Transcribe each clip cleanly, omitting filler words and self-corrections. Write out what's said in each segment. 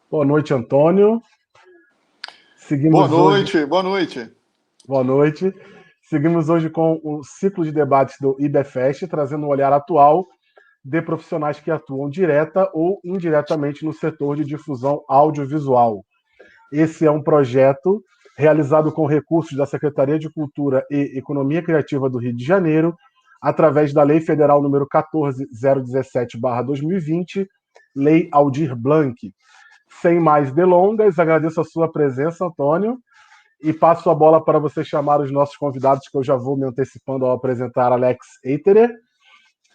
Boa noite, Antônio. Boa Seguimos hoje. noite, boa noite. Boa noite. Seguimos hoje com o ciclo de debates do IBFest, trazendo um olhar atual de profissionais que atuam direta ou indiretamente no setor de difusão audiovisual. Esse é um projeto realizado com recursos da Secretaria de Cultura e Economia Criativa do Rio de Janeiro, através da Lei Federal número 14.017/2020, Lei Aldir Blanc. Sem mais delongas, agradeço a sua presença, Antônio, e passo a bola para você chamar os nossos convidados, que eu já vou me antecipando ao apresentar Alex Eiterer,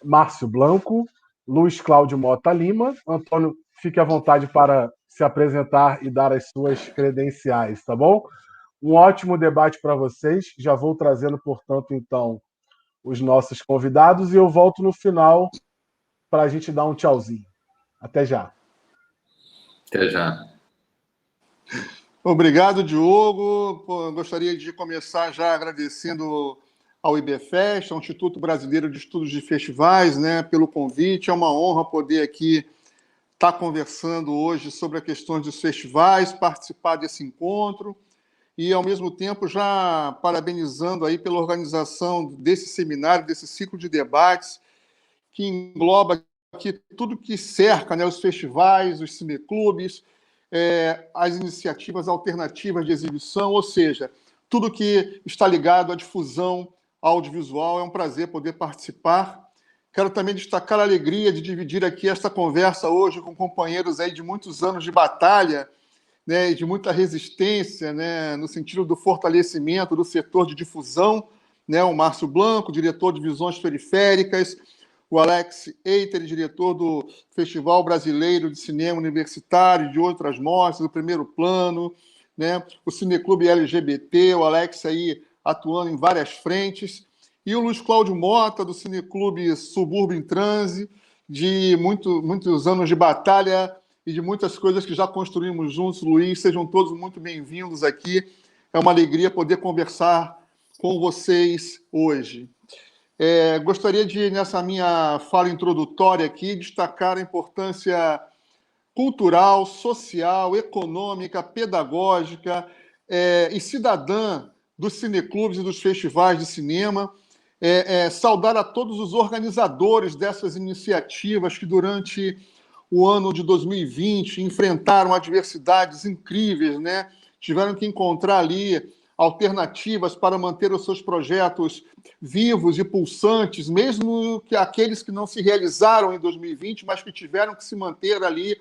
Márcio Blanco, Luiz Cláudio Mota Lima. Antônio, fique à vontade para se apresentar e dar as suas credenciais, tá bom? Um ótimo debate para vocês. Já vou trazendo, portanto, então, os nossos convidados e eu volto no final para a gente dar um tchauzinho. Até já. Até já. Obrigado, Diogo. Gostaria de começar já agradecendo ao IBFest, ao Instituto Brasileiro de Estudos de Festivais, pelo convite. É uma honra poder aqui estar conversando hoje sobre as questões dos festivais, participar desse encontro e, ao mesmo tempo, já parabenizando aí pela organização desse seminário, desse ciclo de debates, que engloba aqui tudo que cerca, os festivais, os cineclubes, as iniciativas alternativas de exibição, ou seja, tudo que está ligado à difusão audiovisual. É um prazer poder participar. Quero também destacar a alegria de dividir aqui esta conversa hoje com companheiros aí de muitos anos de batalha, e de muita resistência, no sentido do fortalecimento do setor de difusão, o Márcio Blanco, diretor de Visões Periféricas, o Alex Eiterer, diretor do Festival Brasileiro de Cinema Universitário, de outras mostras, do Primeiro Plano, o Cineclube LGBT, o Alex aí atuando em várias frentes, e o Luiz Cláudio Mota, do Cineclube Subúrbio em Transe, de muitos anos de batalha e de muitas coisas que já construímos juntos. Luiz, sejam todos muito bem-vindos aqui. É uma alegria poder conversar com vocês hoje. Gostaria de, nessa minha fala introdutória aqui, destacar a importância cultural, social, econômica, pedagógica e cidadã dos cineclubes e dos festivais de cinema. Saudar a todos os organizadores dessas iniciativas que, durante o ano de 2020, enfrentaram adversidades incríveis, tiveram que encontrar ali alternativas para manter os seus projetos vivos e pulsantes, mesmo que aqueles que não se realizaram em 2020, mas que tiveram que se manter ali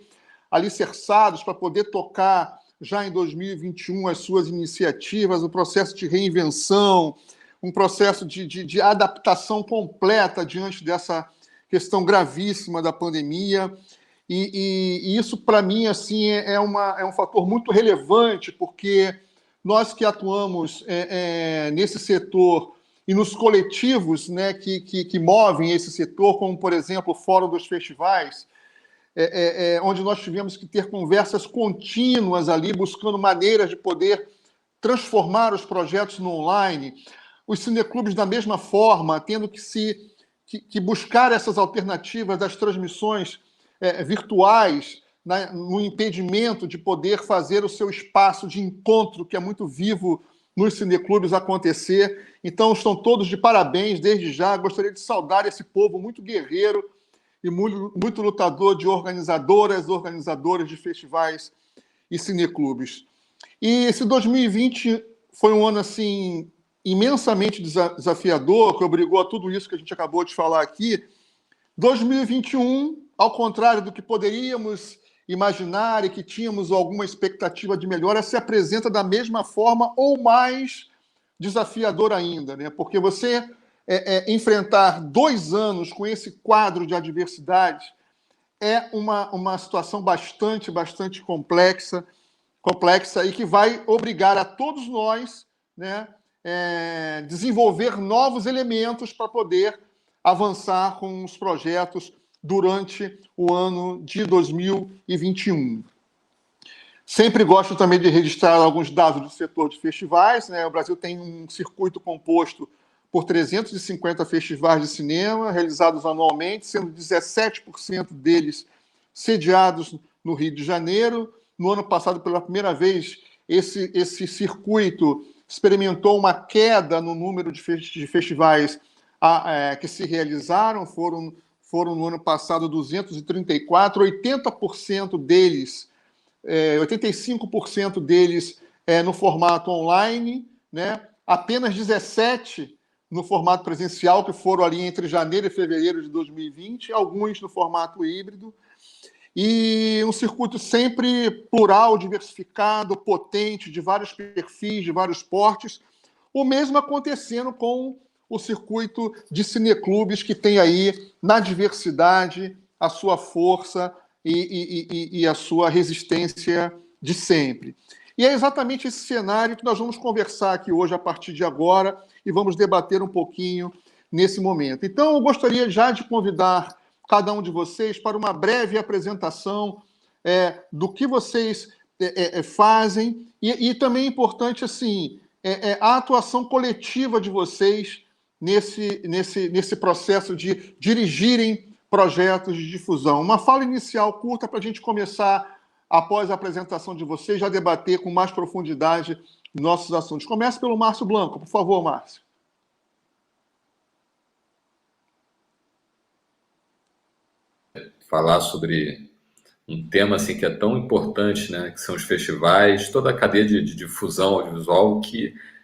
alicerçados para poder tocar já em 2021 as suas iniciativas, o processo de reinvenção, um processo de adaptação completa diante dessa questão gravíssima da pandemia. E isso, para mim, assim, é um fator muito relevante, porque nós que atuamos nesse setor e nos coletivos que movem esse setor, como, por exemplo, o Fórum dos Festivais, onde nós tivemos que ter conversas contínuas ali, buscando maneiras de poder transformar os projetos no online. Os cineclubes, da mesma forma, tendo que buscar essas alternativas das transmissões virtuais, no impedimento de poder fazer o seu espaço de encontro, que é muito vivo nos cineclubes, acontecer. Então, estão todos de parabéns desde já. Gostaria de saudar esse povo muito guerreiro e muito lutador, de organizadores de festivais e cineclubes. E esse 2020 foi um ano assim imensamente desafiador, que obrigou a tudo isso que a gente acabou de falar aqui. 2021, ao contrário do que poderíamos imaginar e que tínhamos alguma expectativa de melhora, se apresenta da mesma forma ou mais desafiador ainda, porque você enfrentar 2 anos com esse quadro de adversidade é uma situação bastante complexa e que vai obrigar a todos nós desenvolver novos elementos para poder avançar com os projetos durante o ano de 2021. Sempre gosto também de registrar alguns dados do setor de festivais. O Brasil tem um circuito composto por 350 festivais de cinema realizados anualmente, sendo 17% deles sediados no Rio de Janeiro, no ano passado, pela primeira vez, esse circuito experimentou uma queda no número de festivais que se realizaram, foram no ano passado 234, 80% deles, 85% deles no formato online, né? Apenas 17% no formato presencial, que foram ali entre janeiro e fevereiro de 2020, alguns no formato híbrido, e um circuito sempre plural, diversificado, potente, de vários perfis, de vários portes. O mesmo acontecendo com o circuito de cineclubes, que tem aí, na diversidade, a sua força e a sua resistência de sempre. E é exatamente esse cenário que nós vamos conversar aqui hoje, a partir de agora, e vamos debater um pouquinho nesse momento. Então, eu gostaria já de convidar cada um de vocês para uma breve apresentação do que vocês fazem, e também é importante, assim, a atuação coletiva de vocês nesse processo de dirigirem projetos de difusão. Uma fala inicial curta para a gente começar, após a apresentação de vocês, já debater com mais profundidade nossos assuntos. Comece pelo Márcio Blanco, por favor, Márcio. Falar sobre um tema assim que é tão importante, né, que são os festivais, toda a cadeia de difusão audiovisual,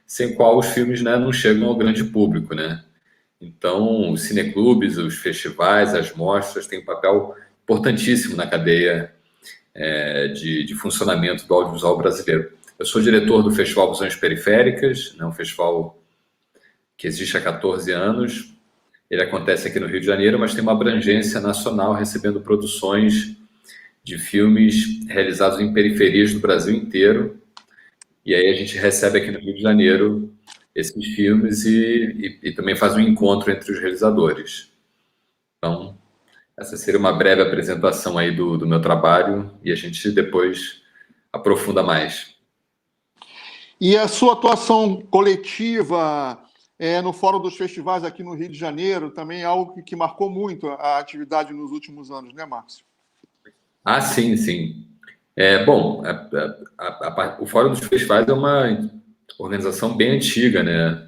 sem qual os filmes, né, não chegam ao grande público, né? Então, os cineclubes, os festivais, as mostras têm um papel importantíssimo na cadeia de funcionamento do audiovisual brasileiro. Eu sou diretor do Festival Visões Periféricas, né, um festival que existe há 14 anos. Ele acontece aqui no Rio de Janeiro, mas tem uma abrangência nacional, recebendo produções de filmes realizados em periferias do Brasil inteiro. E aí a gente recebe aqui no Rio de Janeiro esses filmes e também faz um encontro entre os realizadores. Então, essa seria uma breve apresentação aí do meu trabalho, e a gente depois aprofunda mais. E a sua atuação coletiva no Fórum dos Festivais aqui no Rio de Janeiro também é algo que marcou muito a atividade nos últimos anos, né, Márcio? Ah, sim, sim. Bom, o Fórum dos Festivais é uma organização bem antiga, né?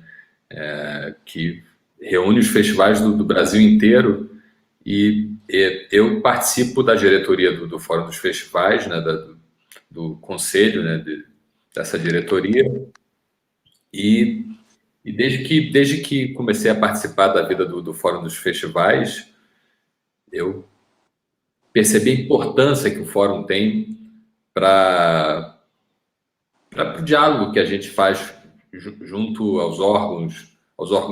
Que reúne os festivais do Brasil inteiro, e eu participo da diretoria do Fórum dos Festivais, né? Do conselho, né? Dessa diretoria, e desde que comecei a participar da vida do Fórum dos Festivais, eu percebi a importância que o Fórum tem para o diálogo que a gente faz junto aos órgãos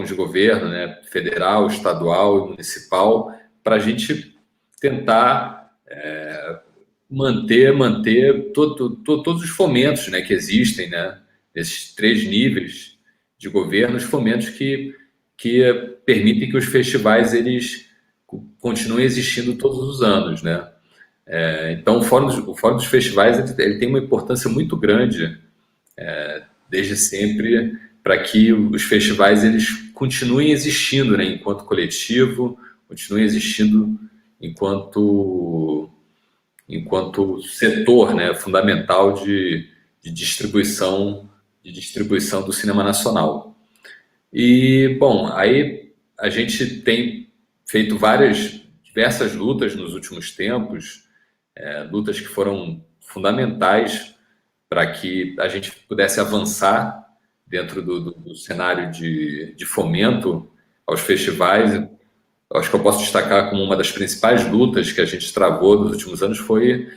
de governo, né, federal, estadual e municipal, para a gente tentar manter todos os fomentos, né, que existem, né, nesses 3 níveis de governo, os fomentos que permitem que os festivais eles continuem existindo todos os anos, né? Então, o Fórum dos Festivais ele tem uma importância muito grande desde sempre, para que os festivais eles continuem existindo, né, enquanto coletivo, continuem existindo enquanto setor, né, fundamental de distribuição do cinema nacional. E, bom, aí a gente tem feito diversas lutas nos últimos tempos, lutas que foram fundamentais para que a gente pudesse avançar dentro do cenário de fomento aos festivais. Eu acho que eu posso destacar como uma das principais lutas que a gente travou nos últimos anos foi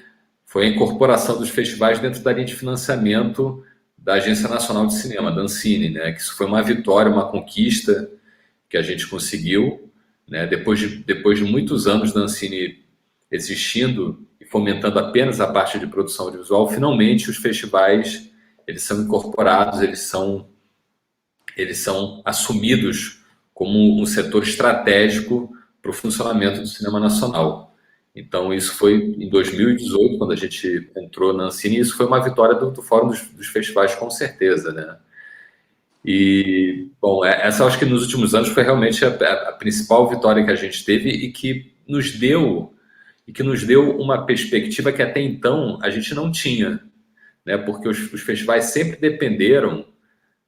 a incorporação dos festivais dentro da linha de financiamento da Agência Nacional de Cinema, da Ancine, né? Que isso foi uma vitória, uma conquista que a gente conseguiu, né? Depois de muitos anos da Ancine existindo e fomentando apenas a parte de produção audiovisual, finalmente os festivais eles são incorporados, eles são assumidos como um setor estratégico para o funcionamento do cinema nacional. Então, isso foi em 2018, quando a gente entrou na Ancine, e isso foi uma vitória do Fórum dos Festivais, com certeza, né? E, bom, essa eu acho que nos últimos anos foi realmente a principal vitória que a gente teve e que nos deu e que nos deu uma perspectiva que até então a gente não tinha, né? Porque os festivais sempre dependeram,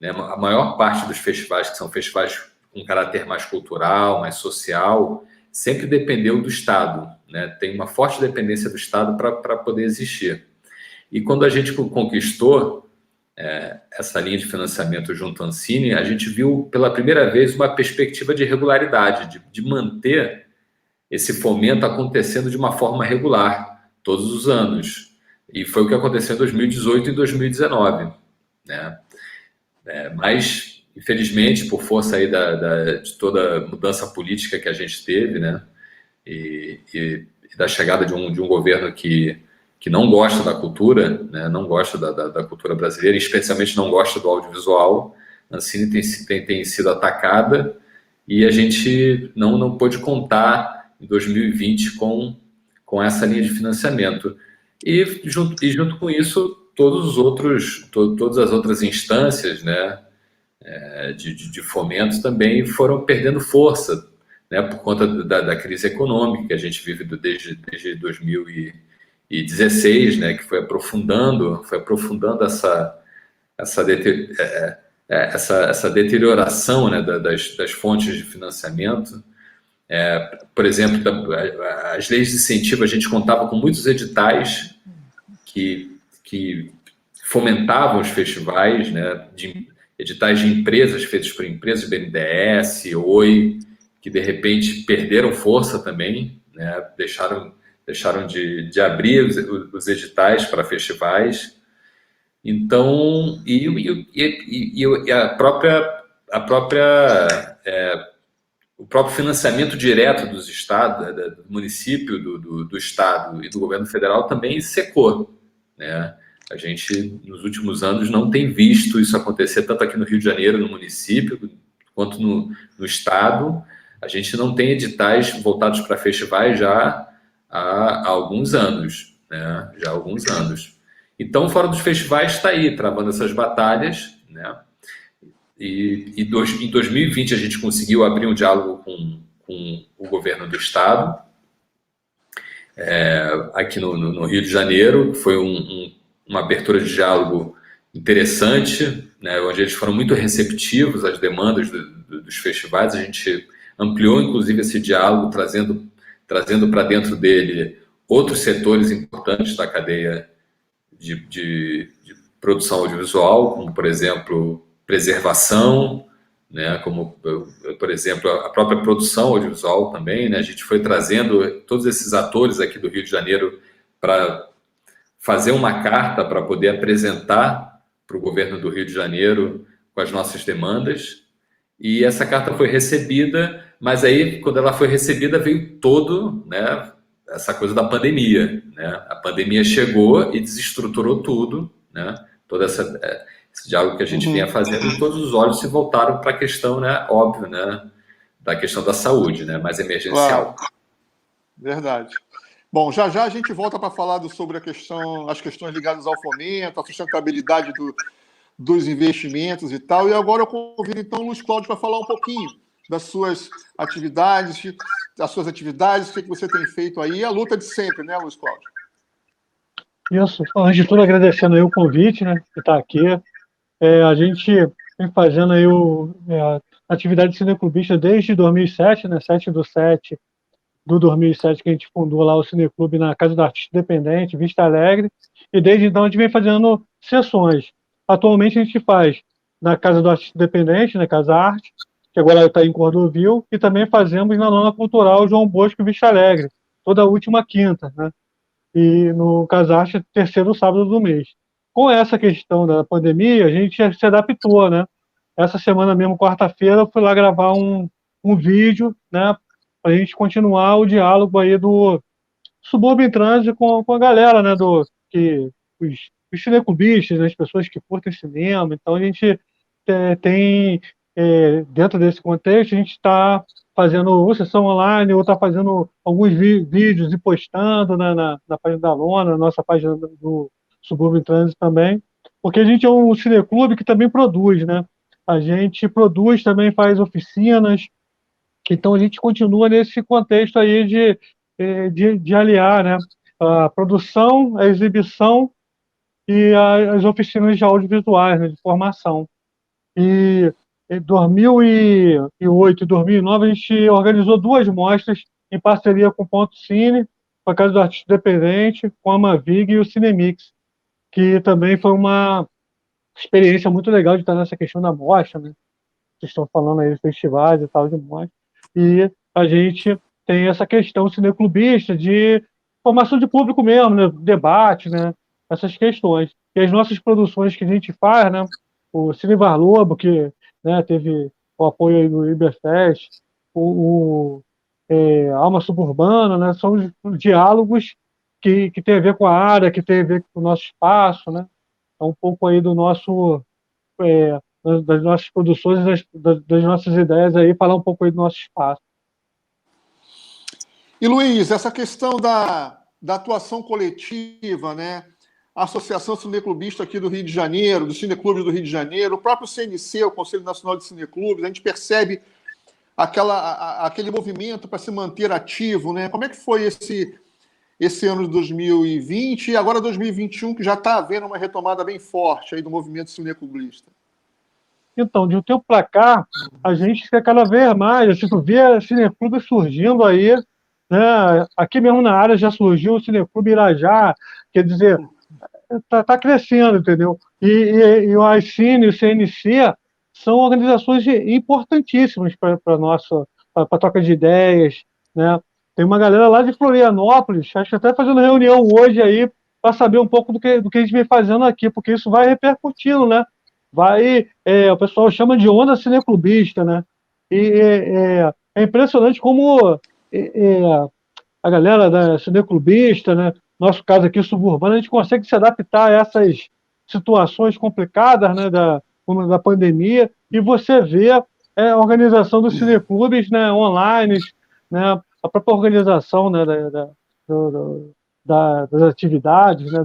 né? A maior parte dos festivais, que são festivais com caráter mais cultural, mais social, sempre dependeu do Estado, né? Tem uma forte dependência do Estado para poder existir. E quando a gente conquistou essa linha de financiamento junto à Ancine, a gente viu pela primeira vez uma perspectiva de regularidade, de manter esse fomento acontecendo de uma forma regular, todos os anos. E foi o que aconteceu em 2018 e 2019, né? Mas, infelizmente, por força aí de toda a mudança política que a gente teve, né? E da chegada de um governo que não gosta da cultura, né? Não gosta da cultura brasileira, especialmente não gosta do audiovisual, a Ancine tem sido atacada e a gente não pôde contar em 2020 com essa linha de financiamento. E junto com isso, todas as outras instâncias, né, de fomento também foram perdendo força, né, por conta da crise econômica que a gente vive desde 2016, né, que foi aprofundando essa deterioração, né, das fontes de financiamento. Por exemplo, as leis de incentivo, a gente contava com muitos editais que fomentavam os festivais, né, editais de empresas feitos por empresas, BNDES, Oi, que de repente perderam força também, né, deixaram de abrir os editais para festivais. Então, o próprio financiamento direto dos estados, do município, do estado e do governo federal também secou, né? A gente, nos últimos anos, não tem visto isso acontecer, tanto aqui no Rio de Janeiro, no município, quanto no estado. A gente não tem editais voltados para festivais já há alguns anos, né? Já há alguns anos. Então, fora dos festivais, está aí, travando essas batalhas, né? Em 2020 a gente conseguiu abrir um diálogo com o governo do estado, aqui no Rio de Janeiro. Foi uma abertura de diálogo interessante, né, onde eles foram muito receptivos às demandas dos festivais. A gente ampliou, inclusive, esse diálogo, trazendo para dentro dele outros setores importantes da cadeia de produção audiovisual, como, por exemplo, preservação, né, como, por exemplo, a própria produção audiovisual também, né. A gente foi trazendo todos esses atores aqui do Rio de Janeiro para fazer uma carta para poder apresentar para o governo do Rio de Janeiro com as nossas demandas, e essa carta foi recebida, mas aí, quando ela foi recebida, veio né, essa coisa da pandemia, né? A pandemia chegou e desestruturou tudo, né? Todo esse diálogo que a gente vinha fazendo, e todos os olhos se voltaram para a questão, né, óbvio, né, da questão da saúde, né, mais emergencial. Claro. Verdade. Bom, já a gente volta para falar sobre as questões ligadas ao fomento, à sustentabilidade dos investimentos e tal. E agora eu convido, então, o Luiz Cláudio para falar um pouquinho das suas atividades, o que você tem feito aí, a luta de sempre, né, Luiz Cláudio? Isso. Antes de tudo, agradecendo aí o convite, né, de estar aqui. A gente vem fazendo aí a atividade de cineclubista desde 2007, né, 7/7 de 2007, que a gente fundou lá o Cineclube na Casa do Artista Independente, Vista Alegre, e desde então a gente vem fazendo sessões. Atualmente a gente faz na Casa do Artista Independente, na Casa Arte, que agora está em Cordovil, e também fazemos na Lona Cultural João Bosco, Vista Alegre, toda a última quinta, né? E no Casa Arte, terceiro sábado do mês. Com essa questão da pandemia, a gente se adaptou, né? Essa semana mesmo, quarta-feira, eu fui lá gravar um vídeo, né, para a gente continuar o diálogo aí do Subúrbio em Trânsito com a galera, né, os cineclubistas, né, as pessoas que curtem cinema. Então a gente tem, dentro desse contexto, a gente está fazendo ou sessão online, ou está fazendo alguns vídeos e postando na página da Lona, na nossa página do Subúrbio em Trânsito também, porque a gente é um cineclube que também produz, né? A gente produz, também faz oficinas. Então a gente continua nesse contexto aí de de aliar, né, a produção, a exibição e as oficinas de audiovisuais, né, de formação. E em 2008 e 2009 a gente organizou 2 mostras em parceria com o Ponto Cine, com a Casa do Artista Independente, com a Mavig e o Cinemix, que também foi uma experiência muito legal de estar nessa questão da mostra, né? Vocês estão falando aí de festivais e tal, de mostra. E a gente tem essa questão cineclubista de formação de público mesmo, né? Debate, né? Essas questões. E as nossas produções que a gente faz, né? O Cine Bar Lobo, que, né, teve o apoio aí do IBFest, Alma Suburbana, né? São os diálogos que tem a ver com a área, que tem a ver com o nosso espaço, né? É um pouco aí do nosso, das nossas produções, das nossas ideias aí, falar um pouco aí do nosso espaço. E, Luiz, essa questão da atuação coletiva, né? A Associação Cineclubista aqui do Rio de Janeiro, dos cineclubes do Rio de Janeiro, o próprio CNC, o Conselho Nacional de Cineclubes, a gente percebe aquele movimento para se manter ativo, né? Como é que foi esse ano de 2020 e agora 2021, que já está havendo uma retomada bem forte aí do movimento cineclubista? Então, de um tempo para cá, a gente quer cada vez mais, assim, tu vê cineclubes surgindo aí, né? Aqui mesmo na área já surgiu o Cineclube Irajá, quer dizer, tá crescendo, entendeu? E o iCine e o CNC são organizações importantíssimas para a troca de ideias, né? Tem uma galera lá de Florianópolis, acho que até fazendo reunião hoje aí para saber um pouco do que a gente vem fazendo aqui, porque isso vai repercutindo, né? O pessoal chama de onda cineclubista, né? É impressionante como a galera da cineclubista, né? Nosso caso aqui suburbano, a gente consegue se adaptar a essas situações complicadas, né? Como da pandemia, e você vê a organização dos cineclubes, né? Online, né? A própria organização, né? Das atividades, né?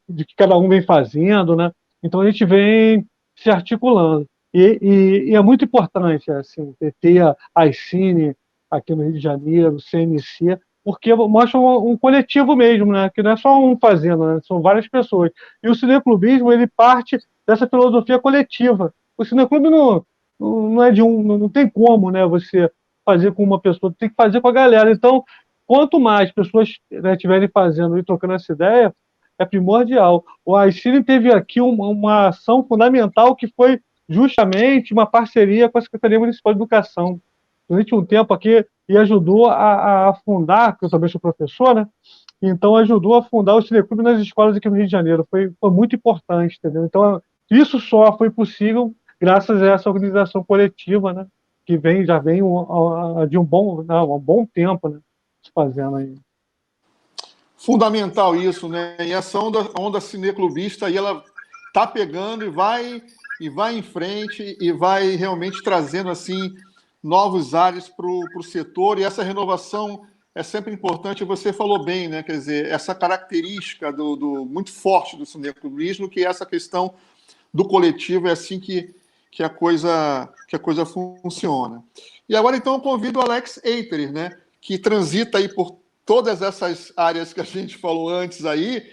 De que cada um vem fazendo, né? Então a gente vem se articulando. E é muito importante assim, ter a iCine aqui no Rio de Janeiro, o CNC, porque mostra um coletivo mesmo, né? Que não é só um fazendo, né? São várias pessoas. E o cineclubismo, ele parte dessa filosofia coletiva. O cineclube não é de não tem como, né, você fazer com uma pessoa, tem que fazer com a galera. Então, quanto mais pessoas, né, estiverem fazendo e trocando essa ideia, é primordial. O iCine teve aqui uma ação fundamental que foi justamente uma parceria com a Secretaria Municipal de Educação. Durante um tempo aqui, e ajudou a fundar, que eu também sou professor, né? Então ajudou a fundar o Cineclube nas escolas aqui no Rio de Janeiro. Foi muito importante, entendeu? Então, isso só foi possível graças a essa organização coletiva, né? Que já vem de um bom tempo, né? Se fazendo aí. Fundamental isso, né? E essa onda cineclubista aí, ela tá pegando e vai em frente e vai realmente trazendo assim novos ares para o setor, e essa renovação é sempre importante. Você falou bem, né? Quer dizer, essa característica muito forte do cineclubismo, que é essa questão do coletivo, é assim que a coisa funciona. E agora, então, eu convido o Alex Eiterer, né? Que transita aí por todas essas áreas que a gente falou antes aí,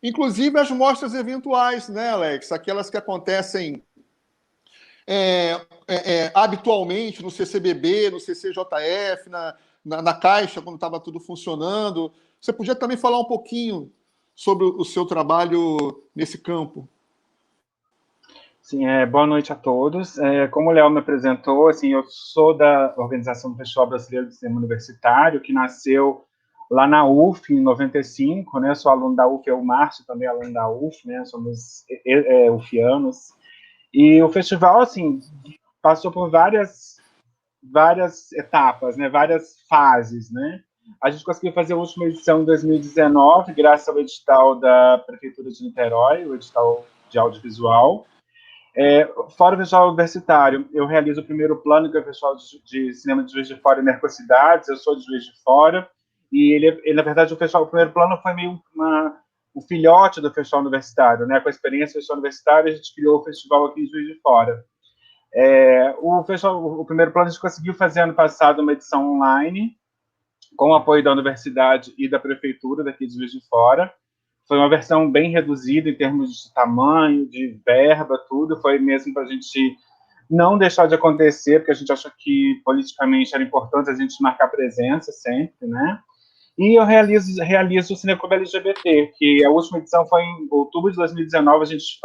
inclusive as mostras eventuais, né, Alex? Aquelas que acontecem habitualmente no CCBB, no CCJF, na Caixa, quando estava tudo funcionando. Você podia também falar um pouquinho sobre o seu trabalho nesse campo? Sim, boa noite a todos. Como o Léo me apresentou, assim, eu sou da Organização do Festival Brasileiro de Cinema Universitário, que nasceu lá na UF, em 95, né? Sou aluno da UF, o Márcio também é aluno da UF, né? Somos ufianos. E o festival, assim, passou por várias etapas, né? Várias fases, né? A gente conseguiu fazer a última edição em 2019, graças ao edital da Prefeitura de Niterói, o edital de audiovisual. Fora o Festival Universitário, eu realizo o primeiro plano, que é o Festival de Cinema de Juiz de Fora e Mercocidades. Eu sou de Juiz de Fora, e ele na verdade, o primeiro plano foi meio o filhote do Festival Universitário, né? Com a experiência do Festival Universitário, a gente criou o festival aqui em Juiz de Fora. O primeiro plano a gente conseguiu fazer ano passado uma edição online, com o apoio da universidade e da prefeitura daqui de Juiz de Fora. Foi uma versão bem reduzida em termos de tamanho, de verba, tudo. Foi mesmo para a gente não deixar de acontecer, porque a gente acha que politicamente era importante a gente marcar presença sempre, né? E eu realizo o Cineclube LGBT, que a última edição foi em outubro de 2019, a gente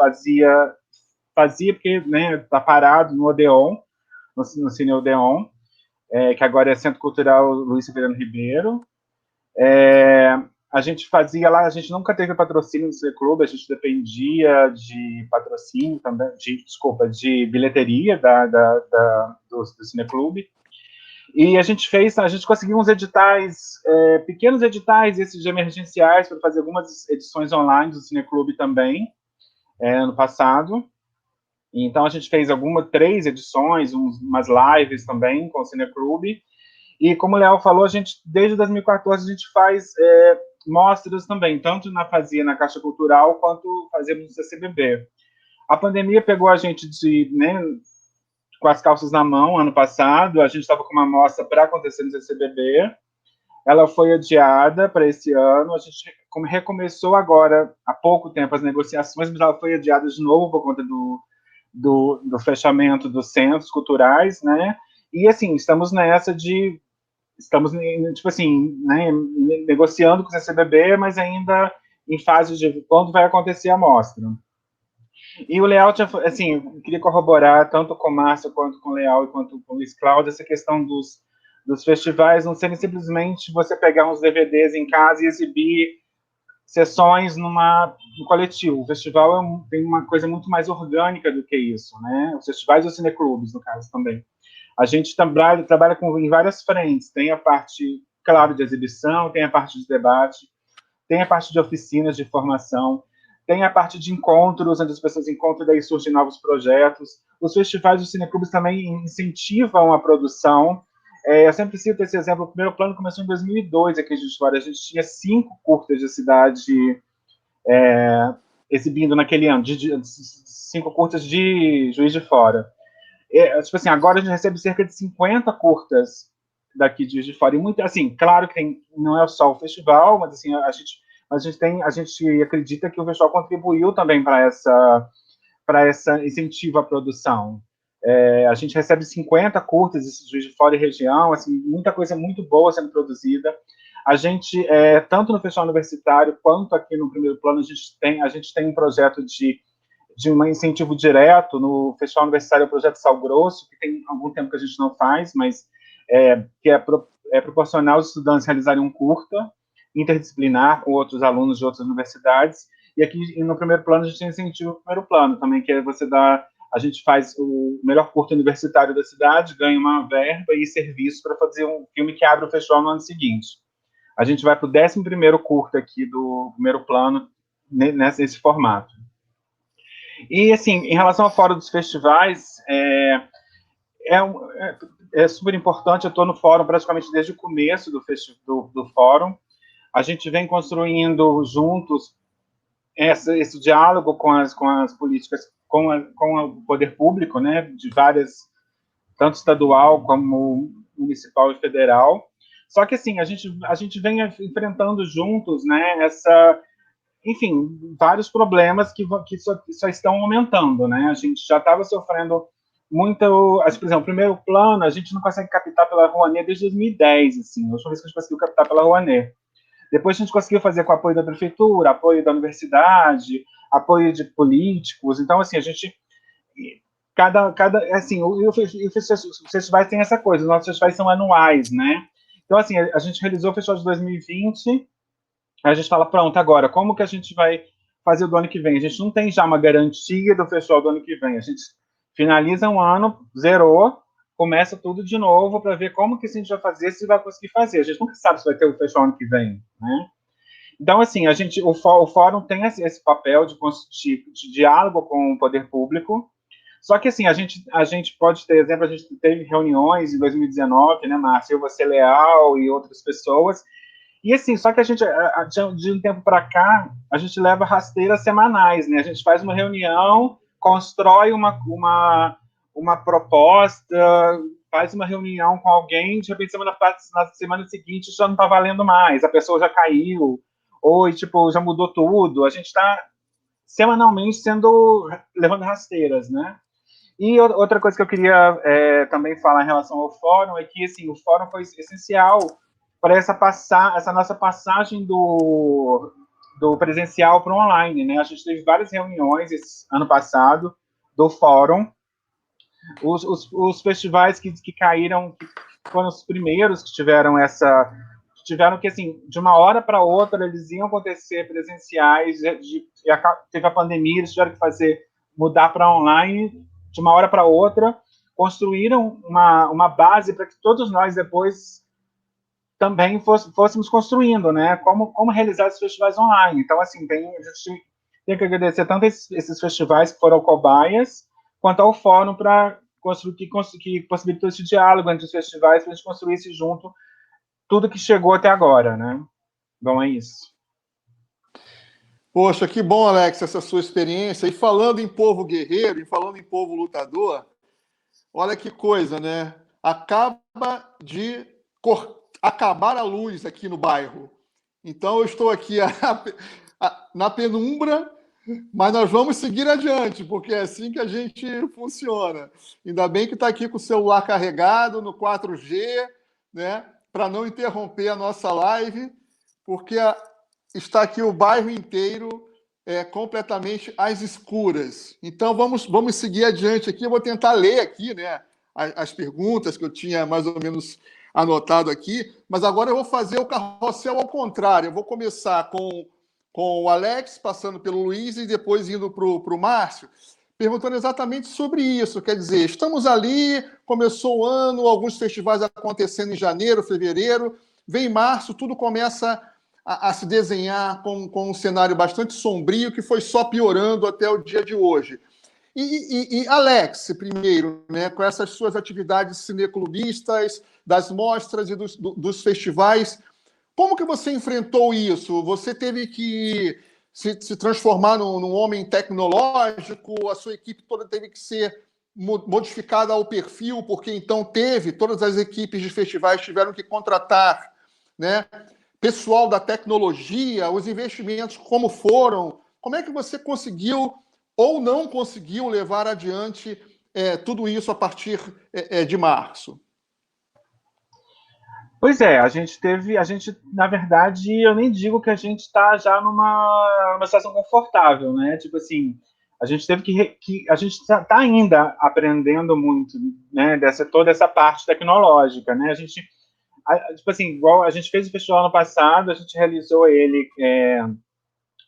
fazia porque, né, tá parado no Odeon, no Cine Odeon, que agora é Centro Cultural Luiz Severino Ribeiro. A gente fazia lá, a gente nunca teve patrocínio no Cineclube, a gente dependia de patrocínio também, de bilheteria do Cineclube. E a gente conseguiu uns editais, pequenos editais, esses de emergenciais, para fazer algumas edições online do Cineclube também, ano passado. Então a gente fez 3 edições, umas lives também com o Cineclube. E como o Léo falou, a gente, desde 2014, a gente faz mostras também, tanto fazia na Caixa Cultural, quanto fazemos no CCBB. A pandemia pegou a gente com as calças na mão, ano passado. A gente estava com uma mostra para acontecer no CCBB. Ela foi adiada para esse ano. A gente recomeçou agora, há pouco tempo, as negociações, mas ela foi adiada de novo por conta do fechamento dos centros culturais, né? E, assim, estamos tipo assim, né, negociando com o CCBB, mas ainda em fase de quando vai acontecer a mostra. E o Leal, assim, eu queria corroborar, tanto com o Márcio, quanto com o Leal, quanto com o Luiz Cláudio, essa questão dos festivais não serem simplesmente você pegar uns DVDs em casa e exibir sessões no coletivo. O festival tem uma coisa muito mais orgânica do que isso, né? Os festivais e os cineclubes, no caso, também. A gente trabalha em várias frentes. Tem a parte, claro, de exibição, tem a parte de debate, tem a parte de oficinas de formação, tem a parte de encontros, onde as pessoas encontram e daí surgem novos projetos. Os festivais e os cineclubes também incentivam a produção. Eu sempre cito esse exemplo. O primeiro plano começou em 2002 aqui de História. A gente tinha 5 curtas de cidade exibindo naquele ano, 5 curtas de Juiz de Fora. Tipo assim, agora a gente recebe cerca de 50 curtas daqui de Juiz de Fora. E muito, assim, claro que não é só o festival, mas assim, a gente acredita que o festival contribuiu também para essa incentivo à produção. A gente recebe 50 curtas de Juiz de Fora e região, assim, muita coisa muito boa sendo produzida. A gente, tanto no festival universitário quanto aqui no primeiro plano, a gente tem um projeto de um incentivo direto no festival universitário, o projeto Sal Grosso, que tem algum tempo que a gente não faz, mas que é proporcionar aos estudantes realizarem um curta interdisciplinar com outros alunos de outras universidades. E aqui no primeiro plano a gente tem incentivo no primeiro plano também, que é a gente faz o melhor curta universitário da cidade, ganha uma verba e serviço para fazer um filme que abre o festival no ano seguinte. A gente vai para o 11º curta aqui do primeiro plano nesse formato. E, assim, em relação ao fórum dos festivais, é super importante. Eu estou no fórum praticamente desde o começo do fórum. A gente vem construindo juntos esse diálogo com as políticas, com o poder público, né, de várias, tanto estadual como municipal e federal. Só que, assim, a gente vem enfrentando juntos, né, enfim, vários problemas que só estão aumentando, né? A gente já estava sofrendo muito, por exemplo, o primeiro plano, a gente não consegue captar pela Rouanet desde 2010, assim, a última vez que a gente conseguiu captar pela Rouanet. Depois a gente conseguiu fazer com apoio da prefeitura, apoio da universidade, apoio de políticos. Então, assim, a gente assim, os festivais têm essa coisa, os nossos festivais são anuais, né? Então, assim, a gente realizou o festival de 2020. A gente fala, pronto, agora, como que a gente vai fazer o do ano que vem? A gente não tem já uma garantia do festival do ano que vem. A gente finaliza um ano, zerou, começa tudo de novo para ver como que a gente vai fazer, se vai conseguir fazer. A gente nunca sabe se vai ter o festival ano que vem, né? Então, assim, o fórum tem esse papel de diálogo com o poder público. Só que, assim, a gente pode ter exemplo, a gente teve reuniões em 2019, né, Márcia, você, Leal e outras pessoas. E, assim, só que a gente, de um tempo para cá, a gente leva rasteiras semanais, né? A gente faz uma reunião, constrói uma proposta, faz uma reunião com alguém, de repente na semana seguinte já não está valendo mais, a pessoa já caiu, ou tipo, já mudou tudo. A gente está semanalmente levando rasteiras, né? E outra coisa que eu queria também falar em relação ao fórum é que assim, o fórum foi essencial para essa nossa passagem do presencial para o online, né? A gente teve várias reuniões esse ano passado do fórum. Os festivais que caíram, que foram os primeiros que tiveram que, assim, de uma hora para outra, eles iam acontecer presenciais, teve a pandemia, eles tiveram que mudar para online, de uma hora para outra, construíram uma base para que todos nós depois também fôssemos construindo, né? Como realizar esses festivais online. Então, assim, a gente tem que agradecer tanto esses festivais que foram cobaias, quanto ao fórum para que possibilitou esse diálogo entre os festivais para a gente construir isso junto, tudo que chegou até agora, né? Bom, é isso. Poxa, que bom, Alex, essa sua experiência. E falando em povo guerreiro, e falando em povo lutador, olha que coisa, né? Acaba de acabar a luz aqui no bairro. Então, eu estou aqui na penumbra, mas nós vamos seguir adiante, porque é assim que a gente funciona. Ainda bem que está aqui com o celular carregado no 4G, né? Para não interromper a nossa live, porque está aqui o bairro inteiro completamente às escuras. Então, vamos seguir adiante aqui. Eu vou tentar ler aqui, né, as perguntas que eu tinha mais ou menos anotado aqui, mas agora eu vou fazer o carrossel ao contrário. Eu vou começar com o Alex, passando pelo Luiz e depois indo para o Márcio, perguntando exatamente sobre isso. Quer dizer, estamos ali, começou o ano, alguns festivais acontecendo em janeiro, fevereiro, vem março, tudo começa a se desenhar com um cenário bastante sombrio que foi só piorando até o dia de hoje. E Alex, primeiro, né, com essas suas atividades cineclubistas, das mostras e dos festivais, como que você enfrentou isso? Você teve que se transformar num homem tecnológico, a sua equipe toda teve que ser modificada ao perfil, porque então todas as equipes de festivais tiveram que contratar, né, pessoal da tecnologia, os investimentos como foram? Como é que você conseguiu ou não conseguiu levar adiante tudo isso a partir de março? Pois é, na verdade, eu nem digo que a gente está já numa situação confortável, né? Tipo assim, a gente teve a gente está ainda aprendendo muito, né? Toda essa parte tecnológica, né? Tipo assim, igual a gente fez o festival ano passado, a gente realizou ele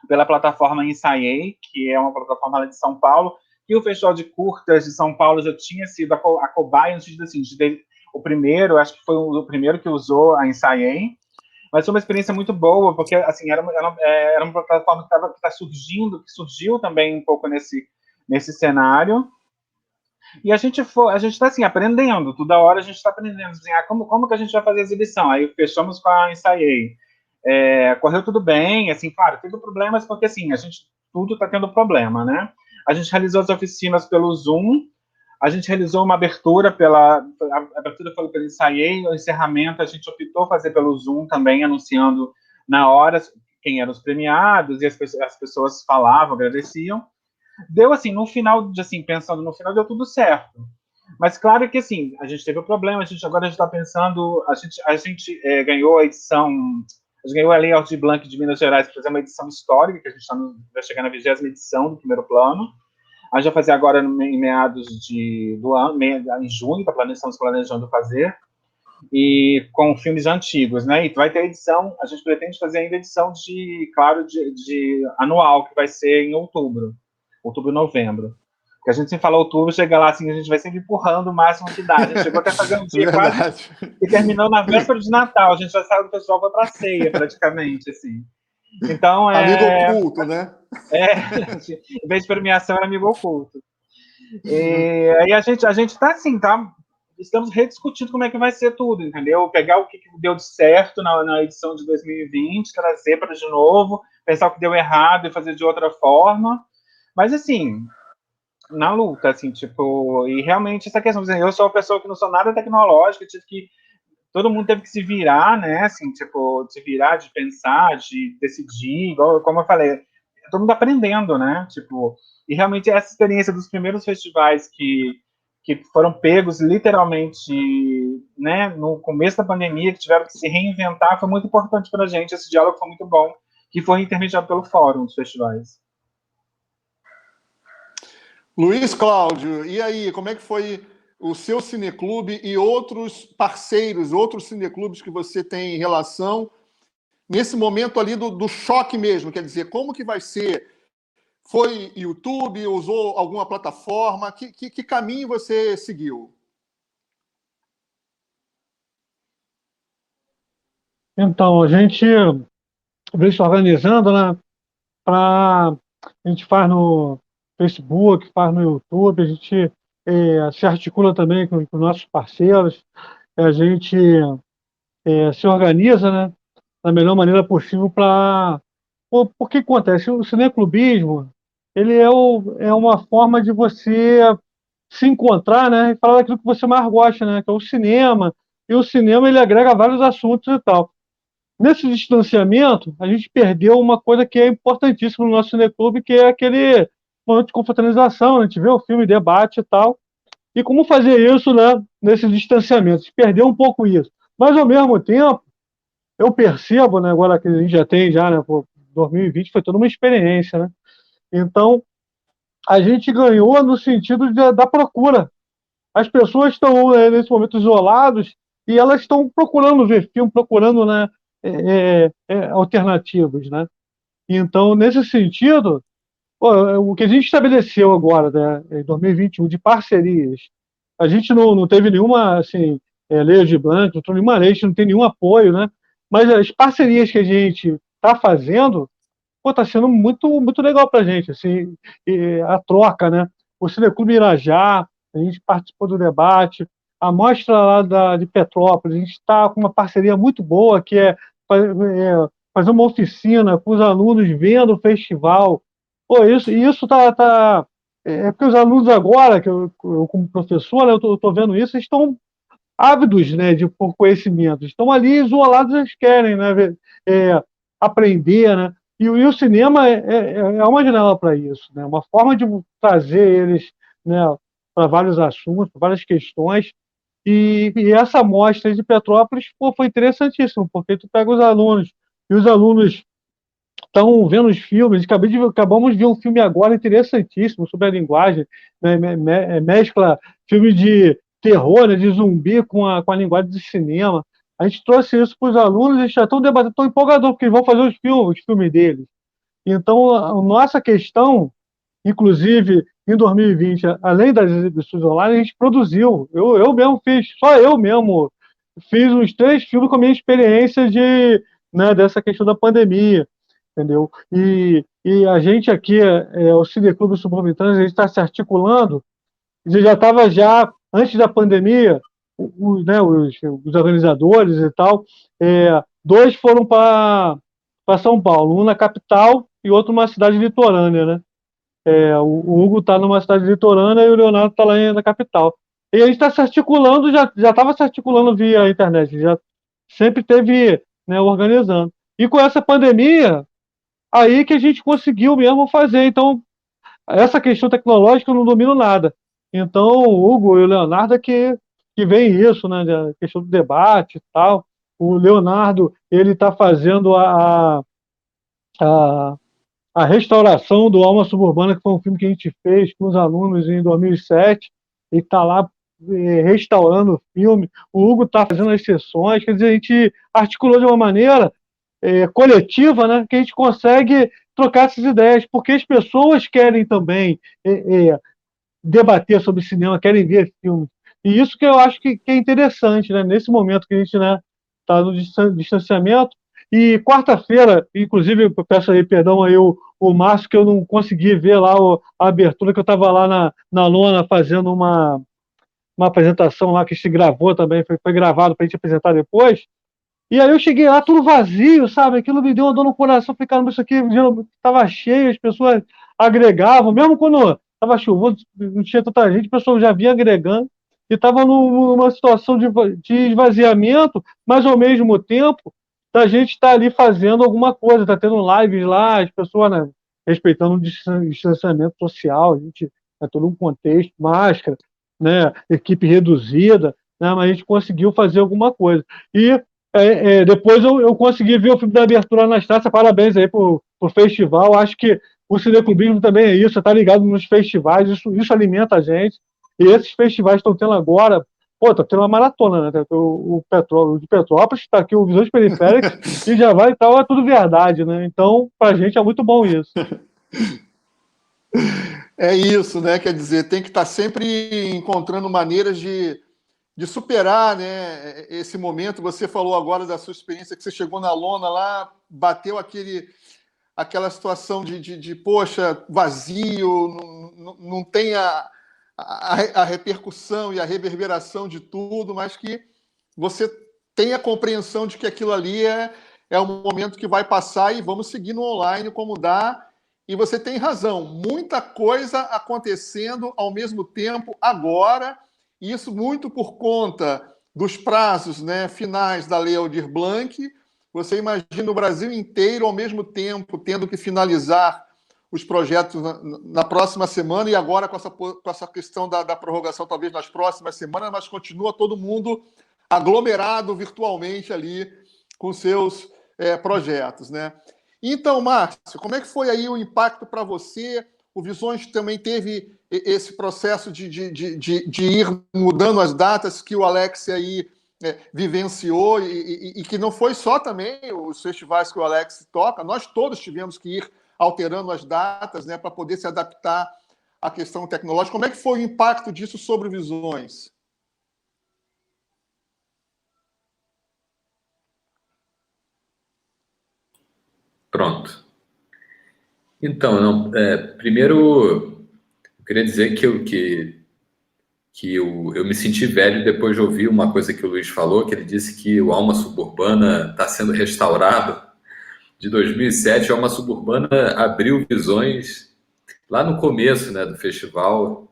pela plataforma Ensaiei, que é uma plataforma lá de São Paulo, e o Festival de Curtas de São Paulo já tinha sido a cobaia, no sentido assim, o primeiro, acho que foi o primeiro que usou a Ensaiei, mas foi uma experiência muito boa, porque assim, era uma plataforma que está surgindo, que surgiu também um pouco nesse cenário, e a gente está assim, aprendendo, toda hora a gente está aprendendo, assim, como que a gente vai fazer a exibição? Aí fechamos com a Ensaiei. Correu tudo bem, assim, claro, teve problemas, porque assim, tudo está tendo problema, né? A gente realizou as oficinas pelo Zoom, a gente realizou uma abertura a abertura foi pelo Ensaiei, o encerramento a gente optou fazer pelo Zoom também, anunciando na hora quem eram os premiados, e as pessoas falavam, agradeciam. Deu assim, no final, assim, pensando no final, deu tudo certo. Mas claro que assim, a gente teve um problema, agora a gente está pensando, a gente ganhou a edição, a gente ganhou a Lei Aldir Blanc de Minas Gerais para fazer uma edição histórica, que a gente vai chegar na 20ª edição do primeiro plano. A gente vai fazer agora em meados do ano, em junho, estamos planejando fazer, e com filmes antigos, né? E vai ter edição, a gente pretende fazer ainda edição de anual, que vai ser em outubro, novembro. Porque a gente sempre fala outubro, chega lá assim, a gente vai sempre empurrando o máximo que dá. A gente chegou até a fazer um dia quase e terminou na véspera de Natal. A gente já saiu do festival para a ceia, praticamente, assim. Então, amigo oculto, né? Em vez de premiação, era amigo oculto. E aí a gente está assim, tá? Estamos rediscutindo como é que vai ser tudo, entendeu? Pegar o que deu de certo na edição de 2020, trazer para de novo, pensar o que deu errado e fazer de outra forma. Mas, assim, na luta, assim, tipo, e realmente essa questão, eu sou uma pessoa que não sou nada tecnológica, tive que, todo mundo teve que se virar, né, assim, tipo, de se virar, de pensar, de decidir, igual, como eu falei, todo mundo aprendendo, né, tipo, e realmente essa experiência dos primeiros festivais que foram pegos literalmente, né, no começo da pandemia, que tiveram que se reinventar, foi muito importante para a gente, esse diálogo foi muito bom, que foi intermediado pelo Fórum dos Festivais. Luiz Cláudio, e aí, como é que foi o seu cineclube e outros parceiros, outros cineclubes que você tem em relação nesse momento ali do choque mesmo? Quer dizer, como que vai ser? Foi YouTube? Usou alguma plataforma? Que caminho você seguiu? Então, a gente vem se organizando, né? A gente faz no Facebook, faz no YouTube, a gente se articula também com nossos parceiros, a gente se organiza, né, da melhor maneira possível para... O que acontece? O cineclubismo, ele é uma forma de você se encontrar, né, e falar daquilo que você mais gosta, né, que é o cinema, e o cinema ele agrega vários assuntos e tal. Nesse distanciamento, a gente perdeu uma coisa que é importantíssima no nosso cineclube, que é aquele momento de confraternização, a gente vê o filme, debate e tal. E como fazer isso, né, nesse distanciamento? A gente perdeu um pouco isso. Mas, ao mesmo tempo, eu percebo, né, agora que a gente já tem, né, 2020 foi toda uma experiência, né? Então, a gente ganhou no sentido da procura. As pessoas estão, nesse momento, isoladas e elas estão procurando ver filme, procurando, né, alternativas, né? Então, nesse sentido, o que a gente estabeleceu agora, né, em 2021, de parcerias, a gente não teve nenhuma, assim, lei de blanc, não teve nenhuma lei, a gente não tem nenhum apoio, né? Mas as parcerias que a gente está fazendo, está sendo muito, muito legal para a gente, assim, a troca, né? O Cineclube Irajá, a gente participou do debate, a mostra lá de Petrópolis, a gente está com uma parceria muito boa, que é fazer uma oficina com os alunos vendo o festival. Pô, isso é porque os alunos agora, que eu como professor, né, eu estou vendo isso, eles estão ávidos, né, por conhecimento, estão ali isolados, eles querem, né, aprender, né, e o cinema é uma janela para isso, né, uma forma de trazer eles, né, para vários assuntos, para várias questões, e essa amostra de Petrópolis, pô, foi interessantíssimo, porque tu pega os alunos, e os alunos estão vendo os filmes, acabamos de ver um filme agora interessantíssimo sobre a linguagem, né, mescla filme de terror, né, de zumbi com a linguagem de cinema. A gente trouxe isso para os alunos, eles já estão debatendo, estão empolgadores, porque eles vão fazer os filmes deles. Então, a nossa questão, inclusive, em 2020, além das exibições online, a gente produziu. Eu mesmo fiz, só eu mesmo fiz uns 3 filmes com a minha experiência né, dessa questão da pandemia, entendeu? E a gente aqui, o Cineclube Suburbitrans, a gente está se articulando, já estava antes da pandemia, né, os organizadores e tal, 2 foram para São Paulo, um na capital e outro numa cidade litorânea, né? O Hugo está numa cidade litorânea e o Leonardo está lá na capital. E a gente está se articulando, já estava se articulando via internet, já sempre teve, né, organizando. E com essa pandemia, aí que a gente conseguiu mesmo fazer. Então, essa questão tecnológica eu não domino nada. Então, o Hugo e o Leonardo é que vem isso, né, a questão do debate e tal. O Leonardo, ele está fazendo a, a restauração do Alma Suburbana, que foi um filme que a gente fez com os alunos em 2007, e está lá restaurando o filme. O Hugo está fazendo as sessões, quer dizer, a gente articulou de uma maneira coletiva, né, que a gente consegue trocar essas ideias, porque as pessoas querem também debater sobre cinema, querem ver filmes. E isso que eu acho que é interessante, né, nesse momento que a gente, né, está no distanciamento. E quarta-feira, inclusive, eu peço aí perdão aí o Márcio, que eu não consegui ver lá a abertura, que eu estava lá na lona fazendo uma apresentação lá que se gravou também, foi gravado para a gente apresentar depois. E aí eu cheguei lá, tudo vazio, sabe? Aquilo me deu uma dor no coração. Falei, caramba, isso aqui estava cheio, as pessoas agregavam, mesmo quando estava chuvoso, não tinha tanta gente, o pessoal já vinha agregando, e estava numa situação de esvaziamento, mas ao mesmo tempo da gente estar ali fazendo alguma coisa, está tendo lives lá, as pessoas, né, respeitando o distanciamento social, a gente todo um contexto, máscara, né, equipe reduzida, né, mas a gente conseguiu fazer alguma coisa. E depois eu consegui ver o filme da abertura na Estácia, parabéns aí pro festival, acho que o cineclubismo também é isso, tá ligado nos festivais, isso alimenta a gente, e esses festivais estão tendo agora, pô, tá tendo uma maratona, né, o de Petrópolis, está aqui o Visões Periféricas, e já vai e tal, é tudo verdade, né, então pra gente é muito bom isso. É isso, né? Quer dizer, tem que estar sempre encontrando maneiras de superar, né, esse momento. Você falou agora da sua experiência que você chegou na lona lá, bateu aquela situação de poxa, vazio, não tem a repercussão e a reverberação de tudo, mas que você tem a compreensão de que aquilo ali é um momento que vai passar e vamos seguir no online como dá. E você tem razão, muita coisa acontecendo ao mesmo tempo agora, e isso muito por conta dos prazos, né, finais da Lei Aldir Blanc. Você imagina o Brasil inteiro ao mesmo tempo tendo que finalizar os projetos na próxima semana, e agora com essa questão da prorrogação talvez nas próximas semanas, mas continua todo mundo aglomerado virtualmente ali com seus projetos, né? Então, Márcio, como é que foi aí o impacto para você? O Visões também teve esse processo de ir mudando as datas que o Alex aí vivenciou e que não foi só também os festivais que o Alex toca, nós todos tivemos que ir alterando as datas, né, para poder se adaptar à questão tecnológica. Como é que foi o impacto disso sobre o Visões? Pronto. Então, primeiro, eu queria dizer que eu me senti velho depois de ouvir uma coisa que o Luiz falou, que ele disse que o Alma Suburbana está sendo restaurado. De 2007, o Alma Suburbana abriu Visões lá no começo, né, do festival.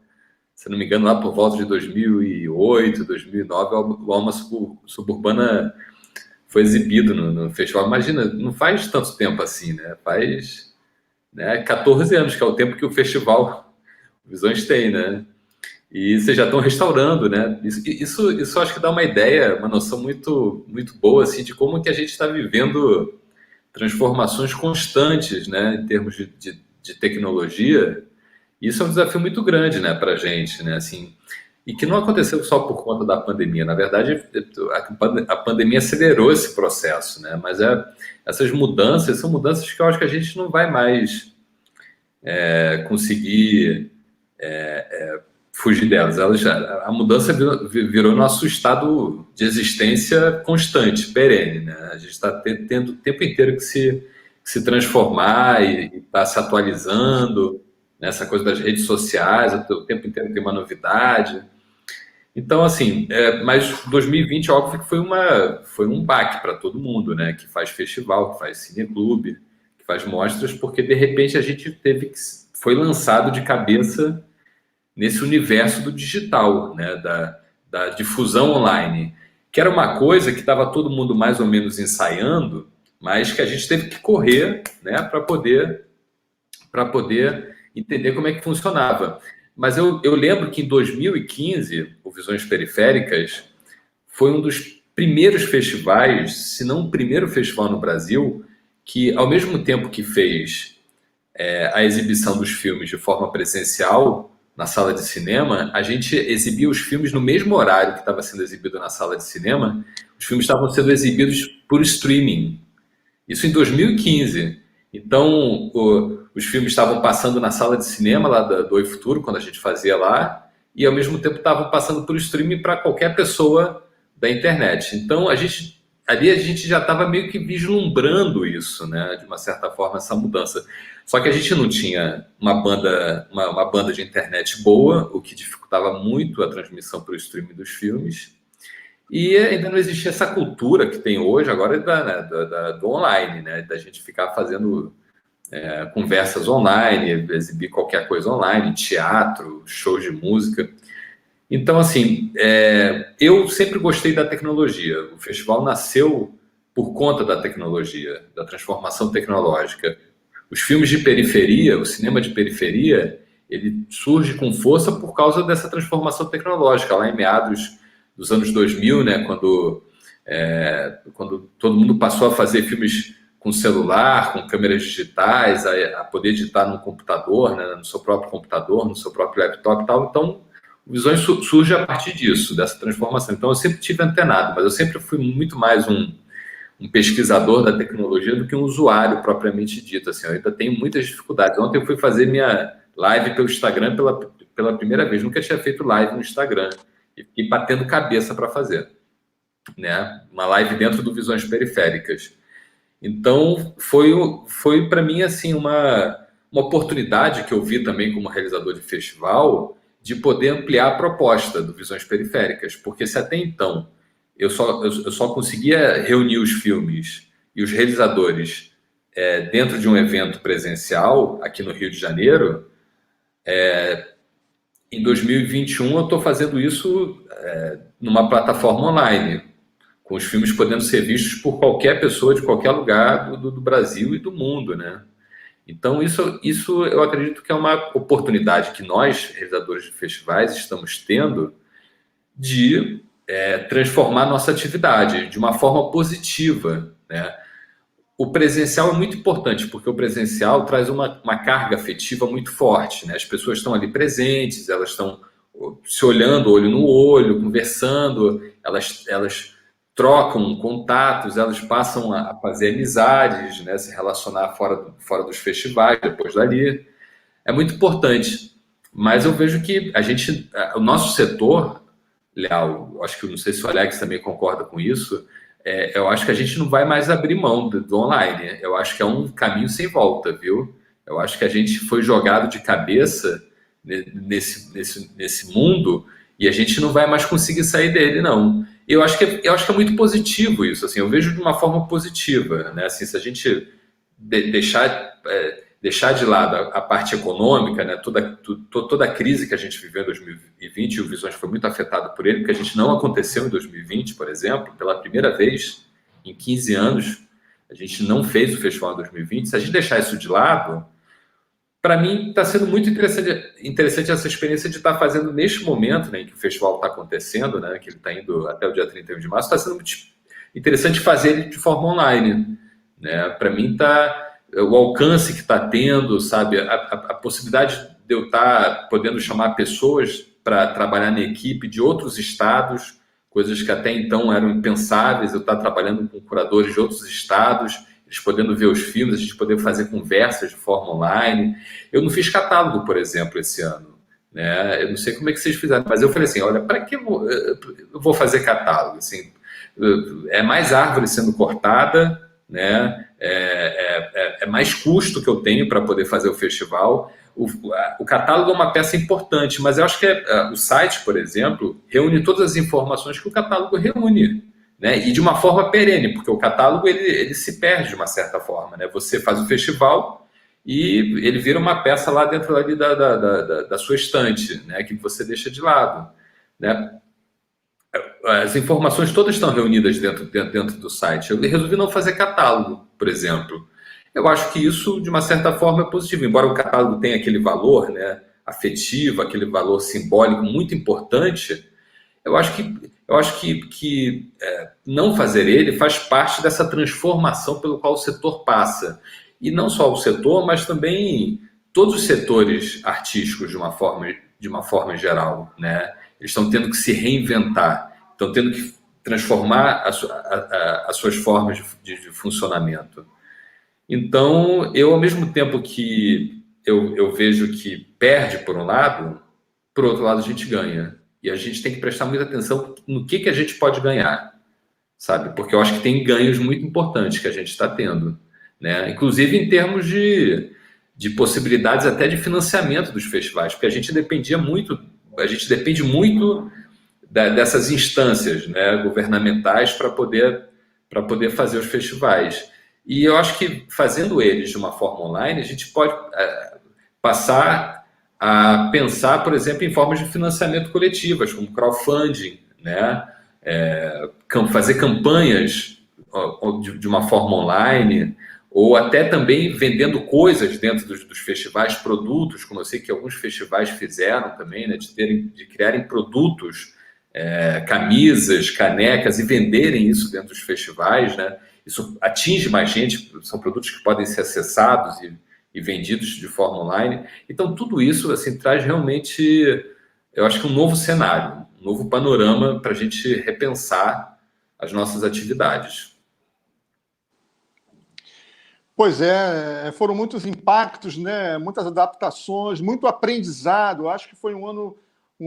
Se não me engano, lá por volta de 2008, 2009, o Alma Suburbana foi exibido no festival. Imagina, não faz tanto tempo assim, né? Faz 14 anos, que é o tempo que o festival Visões tem, né? E vocês já estão restaurando, né? Isso acho que dá uma ideia, uma noção muito, muito boa assim, de como que a gente está vivendo transformações constantes, né? Em termos de tecnologia. Isso é um desafio muito grande, né, para a gente, né? Assim, e que não aconteceu só por conta da pandemia. Na verdade, a pandemia acelerou esse processo, né? Mas essas mudanças são mudanças que eu acho que a gente não vai mais conseguir fugir delas. A mudança virou nosso estado de existência constante, perene, né? A gente está tendo o tempo inteiro que se transformar e está se atualizando, nessa coisa das redes sociais, o tempo inteiro tem uma novidade. Então, assim, mas 2020, óbvio que foi um baque para todo mundo, né? Que faz festival, que faz cineclube, que faz mostras, porque de repente a gente foi lançado de cabeça nesse universo do digital, né? Da difusão online, que era uma coisa que estava todo mundo mais ou menos ensaiando, mas que a gente teve que correr, né? Para poder entender como é que funcionava. Mas eu lembro que em 2015, o Visões Periféricas foi um dos primeiros festivais, se não o primeiro festival no Brasil, que ao mesmo tempo que fez a exibição dos filmes de forma presencial na sala de cinema, a gente exibia os filmes no mesmo horário que estava sendo exibido na sala de cinema, os filmes estavam sendo exibidos por streaming. Isso em 2015. Então, os filmes estavam passando na sala de cinema lá do Oi Futuro, quando a gente fazia lá, e ao mesmo tempo estavam passando por streaming para qualquer pessoa da internet. Então, ali a gente já estava meio que vislumbrando isso, né? De uma certa forma, essa mudança. Só que a gente não tinha uma banda de internet boa, o que dificultava muito a transmissão para o streaming dos filmes. E ainda não existia essa cultura que tem hoje, agora do online, né? Da gente ficar fazendo conversas online, exibir qualquer coisa online, teatro, shows de música. Então, assim, eu sempre gostei da tecnologia. O festival nasceu por conta da tecnologia, da transformação tecnológica. Os filmes de periferia, o cinema de periferia, ele surge com força por causa dessa transformação tecnológica, lá em meados dos anos 2000, né, quando todo mundo passou a fazer filmes com celular, com câmeras digitais, a poder editar no computador, né, no seu próprio computador, no seu próprio laptop e tal. Então, o Visões surge a partir disso, dessa transformação. Então, eu sempre tive antenado, mas eu sempre fui muito mais um pesquisador da tecnologia do que um usuário propriamente dito. Assim, eu ainda tenho muitas dificuldades. Ontem eu fui fazer minha live pelo Instagram pela primeira vez. Nunca tinha feito live no Instagram. E fiquei batendo cabeça para fazer, né? Uma live dentro do Visões Periféricas. Então, foi para mim assim, uma oportunidade que eu vi também como realizador de festival de poder ampliar a proposta do Visões Periféricas. Porque se até então eu só conseguia reunir os filmes e os realizadores dentro de um evento presencial aqui no Rio de Janeiro, em 2021 eu estou fazendo isso numa plataforma online, com os filmes podendo ser vistos por qualquer pessoa de qualquer lugar do Brasil e do mundo, né? Então isso eu acredito que é uma oportunidade que nós, realizadores de festivais, estamos tendo de transformar nossa atividade de uma forma positiva, né? O presencial é muito importante, porque o presencial traz uma carga afetiva muito forte, né? As pessoas estão ali presentes, elas estão se olhando olho no olho, conversando, elas trocam contatos, elas passam a fazer amizades, né? Se relacionar fora dos festivais, depois dali. É muito importante, mas eu vejo que o nosso setor, Léo, acho que não sei se o Alex também concorda com isso, eu acho que a gente não vai mais abrir mão do online. Eu acho que é um caminho sem volta, viu? Eu acho que a gente foi jogado de cabeça nesse mundo e a gente não vai mais conseguir sair dele, não. Eu acho que é muito positivo isso, assim, eu vejo de uma forma positiva, né? Assim, se a gente deixar de lado a parte econômica, né? Toda a crise que a gente viveu em 2020, e o Visões foi muito afetado por ele, porque a gente não aconteceu em 2020, por exemplo, pela primeira vez em 15 anos, a gente não fez o festival em 2020. Se a gente deixar isso de lado, para mim está sendo muito interessante essa experiência de estar fazendo neste momento, né, em que o festival está acontecendo, né, que ele está indo até o dia 31 de março, está sendo muito interessante fazer ele de forma online, né? Para mim o alcance que está tendo, sabe, a possibilidade de eu estar podendo chamar pessoas para trabalhar na equipe de outros estados, coisas que até então eram impensáveis, eu estar trabalhando com curadores de outros estados, eles podendo ver os filmes, a gente poder fazer conversas de forma online. Eu não fiz catálogo, por exemplo, esse ano, né? Eu não sei como é que vocês fizeram, mas eu falei assim, olha, para que eu vou fazer catálogo? Assim, é mais árvore sendo cortada, né? É mais custo que eu tenho para poder fazer o festival. O catálogo é uma peça importante, mas eu acho que o site, por exemplo, reúne todas as informações que o catálogo reúne, né? E de uma forma perene, porque o catálogo ele se perde de uma certa forma, né? Você faz o festival e ele vira uma peça lá dentro ali da sua estante, né? Que você deixa de lado, né? As informações todas estão reunidas dentro do site. Eu resolvi não fazer catálogo, por exemplo. Eu acho que isso, de uma certa forma, é positivo. Embora o catálogo tenha aquele valor, né, afetivo, aquele valor simbólico muito importante, eu acho que não fazer ele faz parte dessa transformação pelo qual o setor passa. E não só o setor, mas também todos os setores artísticos, de uma forma geral, né? Eles estão tendo que se reinventar, estão tendo que transformar as suas formas de funcionamento. Então, ao mesmo tempo que eu vejo que perde por um lado, por outro lado a gente ganha. E a gente tem que prestar muita atenção no que a gente pode ganhar, sabe? Porque eu acho que tem ganhos muito importantes que a gente está tendo, né? Inclusive em termos de possibilidades até de financiamento dos festivais, porque a gente depende muito dessas instâncias, né, governamentais para poder fazer os festivais. E eu acho que fazendo eles de uma forma online, a gente pode passar a pensar, por exemplo, em formas de financiamento coletivas, como crowdfunding, né? Fazer campanhas de uma forma online, ou até também vendendo coisas dentro dos festivais, produtos, como eu sei que alguns festivais fizeram também, né? De criarem produtos, camisas, canecas, e venderem isso dentro dos festivais, né? Isso atinge mais gente, são produtos que podem ser acessados e vendidos de forma online. Então, tudo isso assim, traz realmente, eu acho que um novo cenário, um novo panorama para a gente repensar as nossas atividades. Pois é, foram muitos impactos, né? Muitas adaptações, muito aprendizado. Acho que foi um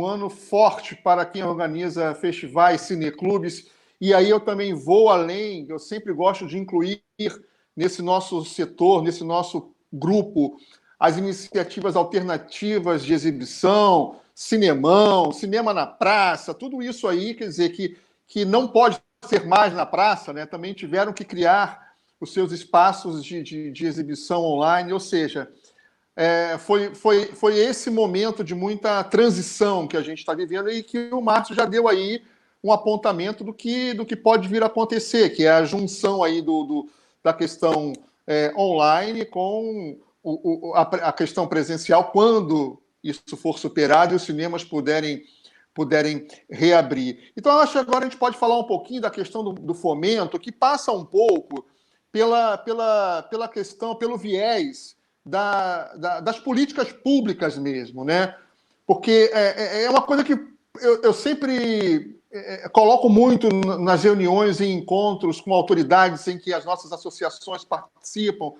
ano forte para quem organiza festivais, cineclubes. E aí eu também vou além, eu sempre gosto de incluir nesse nosso setor, nesse nosso grupo, as iniciativas alternativas de exibição, cinemão, cinema na praça, tudo isso aí, quer dizer, que não pode ser mais na praça, né? Também tiveram que criar os seus espaços de exibição online, ou seja, foi esse momento de muita transição que a gente está vivendo e que o Márcio já deu aí um apontamento do que pode vir a acontecer, que é a junção aí da questão online com a questão presencial, quando isso for superado e os cinemas puderem reabrir. Então, eu acho que agora a gente pode falar um pouquinho da questão do fomento, que passa um pouco pela questão, pelo viés das políticas públicas mesmo, né? Porque é uma coisa que eu sempre coloco muito nas reuniões e encontros com autoridades em que as nossas associações participam.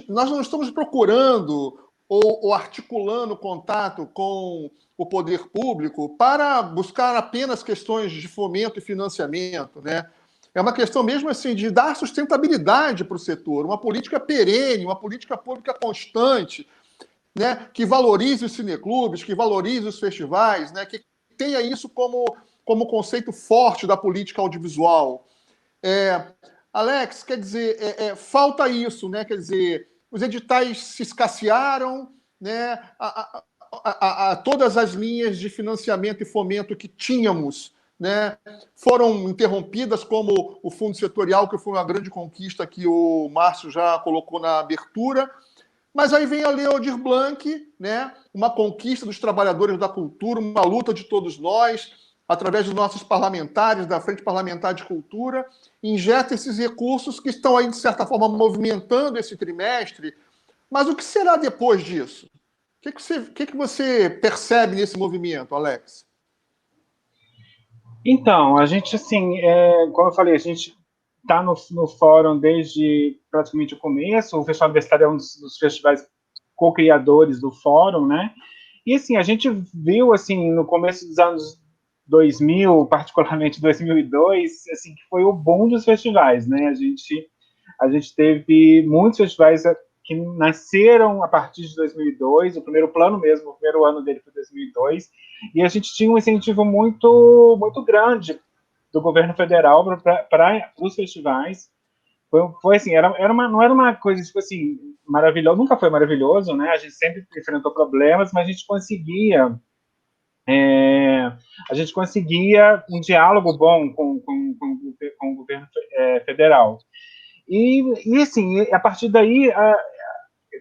Nós não estamos procurando ou articulando contato com o poder público para buscar apenas questões de fomento e financiamento, né? É uma questão mesmo assim de dar sustentabilidade para o setor, uma política perene, uma política pública constante, né, que valorize os cineclubes, que valorize os festivais, né, que tenha isso como conceito forte da política audiovisual. Alex, quer dizer, falta isso, né? Quer dizer, os editais se escassearam, né? Todas as linhas de financiamento e fomento que tínhamos, né, foram interrompidas, como o Fundo Setorial, que foi uma grande conquista que o Márcio já colocou na abertura. Mas aí vem a Lei Aldir Blanc, né, uma conquista dos trabalhadores da cultura, uma luta de todos nós, através dos nossos parlamentares, da Frente Parlamentar de Cultura, injeta esses recursos que estão aí, de certa forma, movimentando esse trimestre. Mas o que será depois disso? O que você percebe nesse movimento, Alex? Então, a gente, assim, como eu falei, a gente está no fórum desde praticamente o começo. O Festival Universitário é um dos festivais co-criadores do fórum, né? E, assim, a gente viu, assim, no começo dos anos 2000, particularmente 2002, assim, que foi o boom dos festivais, né? A gente teve muitos festivais que nasceram a partir de 2002, o primeiro plano mesmo, o primeiro ano dele foi 2002, e a gente tinha um incentivo muito, muito grande do governo federal para os festivais. Foi assim, não era uma coisa, tipo assim, maravilhosa, nunca foi maravilhoso, né? A gente sempre enfrentou problemas, mas a gente conseguia um diálogo bom com o governo federal. E assim, a partir daí,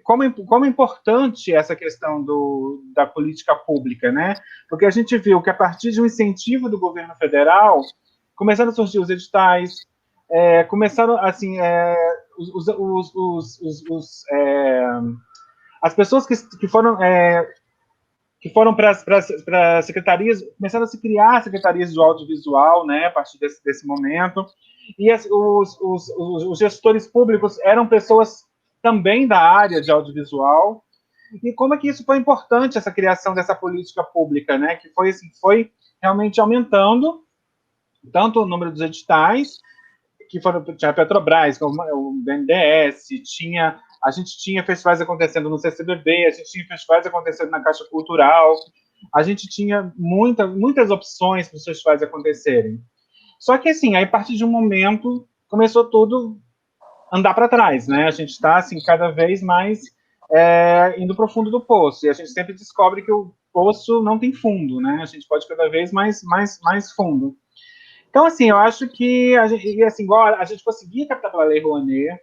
como é importante essa questão da política pública, né? Porque a gente viu que a partir de um incentivo do governo federal, começaram a surgir os editais, começaram, assim, as pessoas que foram para secretarias, começaram a se criar secretarias de audiovisual, né, a partir desse momento, e os gestores públicos eram pessoas também da área de audiovisual, e como é que isso foi importante, essa criação dessa política pública, né, que foi realmente aumentando, tanto o número dos editais, tinha a Petrobras, o BNDES, a gente tinha festivais acontecendo no CCBB, a gente tinha festivais acontecendo na Caixa Cultural, a gente tinha muitas opções para os festivais acontecerem. Só que, assim, aí, a partir de um momento, começou tudo andar para trás, né? A gente está assim, cada vez mais indo para o fundo do poço, e a gente sempre descobre que o poço não tem fundo, né? A gente pode cada vez mais fundo. Então, assim, eu acho que assim, igual a gente conseguia captar pela Lei Rouanet,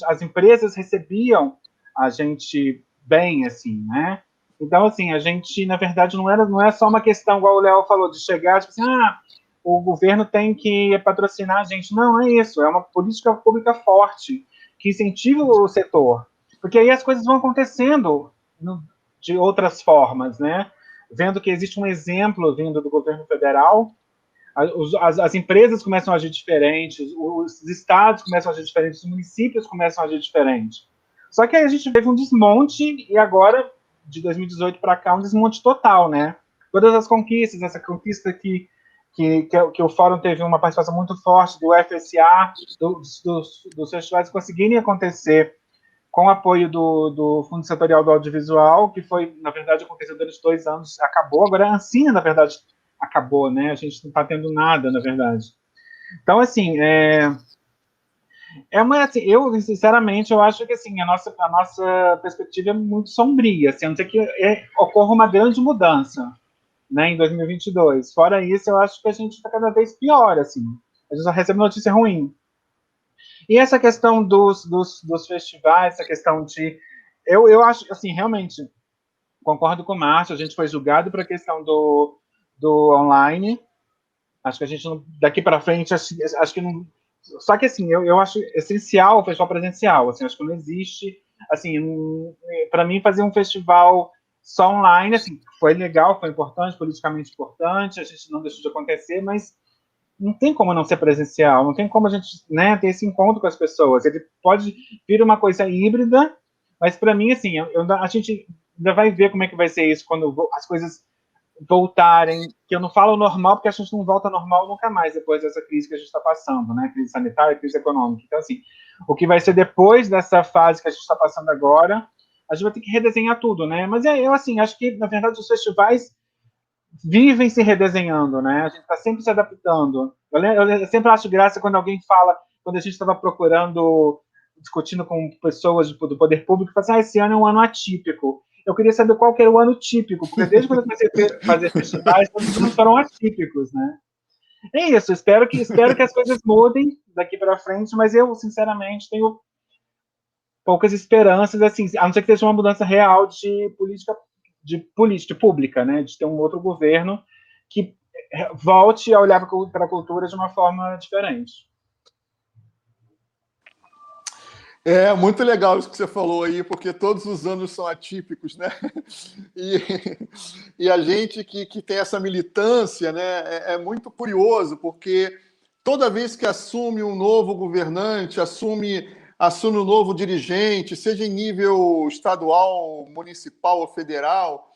as empresas recebiam a gente bem, assim, né? Então, assim, a gente, na verdade, não é só uma questão, igual o Léo falou, de chegar, tipo assim, o governo tem que patrocinar a gente. Não é isso, é uma política pública forte, que incentiva o setor. Porque aí as coisas vão acontecendo de outras formas, né? Vendo que existe um exemplo vindo do governo federal, as empresas começam a agir diferentes, os estados começam a agir diferentes, os municípios começam a agir diferentes. Só que aí a gente teve um desmonte, e agora, de 2018 para cá, um desmonte total, né? Todas as conquistas, essa conquista que o Fórum teve uma participação muito forte do FSA, dos festivais conseguirem acontecer com o apoio do Fundo Setorial do Audiovisual, que foi, na verdade, aconteceu durante 2 anos, acabou, agora a Ancine, na verdade, acabou, né? A gente não está tendo nada, na verdade. Então, assim, assim, eu, sinceramente, eu acho que, assim, a nossa perspectiva é muito sombria, assim, a não ser que ocorra uma grande mudança, né, em 2022. Fora isso, eu acho que a gente está cada vez pior, assim. A gente só recebe notícia ruim. E essa questão dos festivais, essa questão de... Eu acho, assim, realmente, concordo com o Márcio, a gente foi julgado para a questão do online. Acho que a gente, daqui para frente, acho que não... Só que, assim, eu acho essencial o festival presencial. Assim, acho que não existe... Assim, para mim, fazer um festival só online, assim, foi legal, foi importante, politicamente importante, a gente não deixou de acontecer, mas não tem como não ser presencial, não tem como a gente, né, ter esse encontro com as pessoas. Ele pode vir uma coisa híbrida, mas para mim, assim, a gente ainda vai ver como é que vai ser isso quando as coisas voltarem, que eu não falo normal, porque a gente não volta normal nunca mais depois dessa crise que a gente está passando, né, crise sanitária, crise econômica. Então, assim, o que vai ser depois dessa fase que a gente está passando agora, a gente vai ter que redesenhar tudo, né, mas eu, assim, acho que, na verdade, os festivais vivem se redesenhando, né? A gente está sempre se adaptando. Eu sempre acho graça quando alguém fala, quando a gente estava procurando, discutindo com pessoas do poder público, fala assim, esse ano é um ano atípico. Eu queria saber qual que era o ano típico, porque desde quando eu comecei a fazer festivais, todos os anos foram atípicos, né? É isso, espero que as coisas mudem daqui para frente, mas eu, sinceramente, tenho poucas esperanças, assim, a não ser que seja uma mudança real de política pública, né, de ter um outro governo que volte a olhar para a cultura de uma forma diferente. É muito legal isso que você falou aí, porque todos os anos são atípicos, né? E a gente que tem essa militância, né, é muito curioso, porque toda vez que assume um novo governante, assume um novo dirigente, seja em nível estadual, municipal ou federal,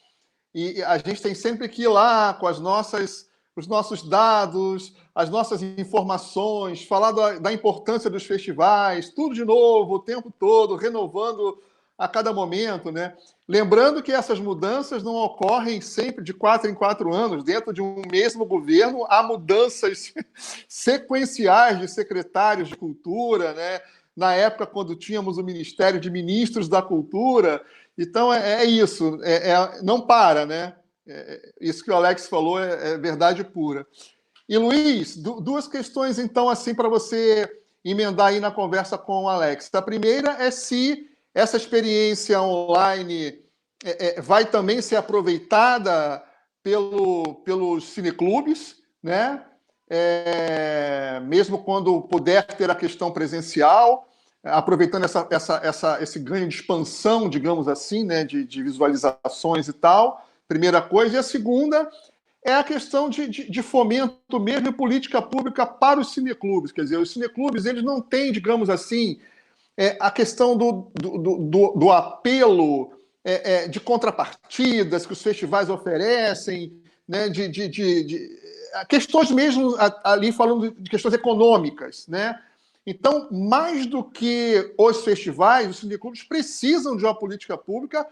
e a gente tem sempre que ir lá com os nossos dados, as nossas informações, falar da importância dos festivais, tudo de novo, o tempo todo, renovando a cada momento, né? Lembrando que essas mudanças não ocorrem sempre de 4 em 4 anos. Dentro de um mesmo governo, há mudanças sequenciais de secretários de cultura, né? Na época, quando tínhamos o Ministério de Ministros da Cultura. Então, é isso, não para, né? Isso que o Alex falou é verdade pura. E, Luiz, 2 questões, então, assim, para você emendar aí na conversa com o Alex. A primeira é se essa experiência online vai também ser aproveitada pelos cineclubes, né? Mesmo quando puder ter a questão presencial, aproveitando esse ganho de expansão, digamos assim, né, de visualizações e tal, primeira coisa. E a segunda é a questão de fomento mesmo e política pública para os cineclubes. Quer dizer, os cineclubes, eles não têm, digamos assim, a questão do apelo de contrapartidas que os festivais oferecem, né, questões mesmo ali falando de questões econômicas, né? Então, mais do que os festivais, os cineclubes precisam de uma política pública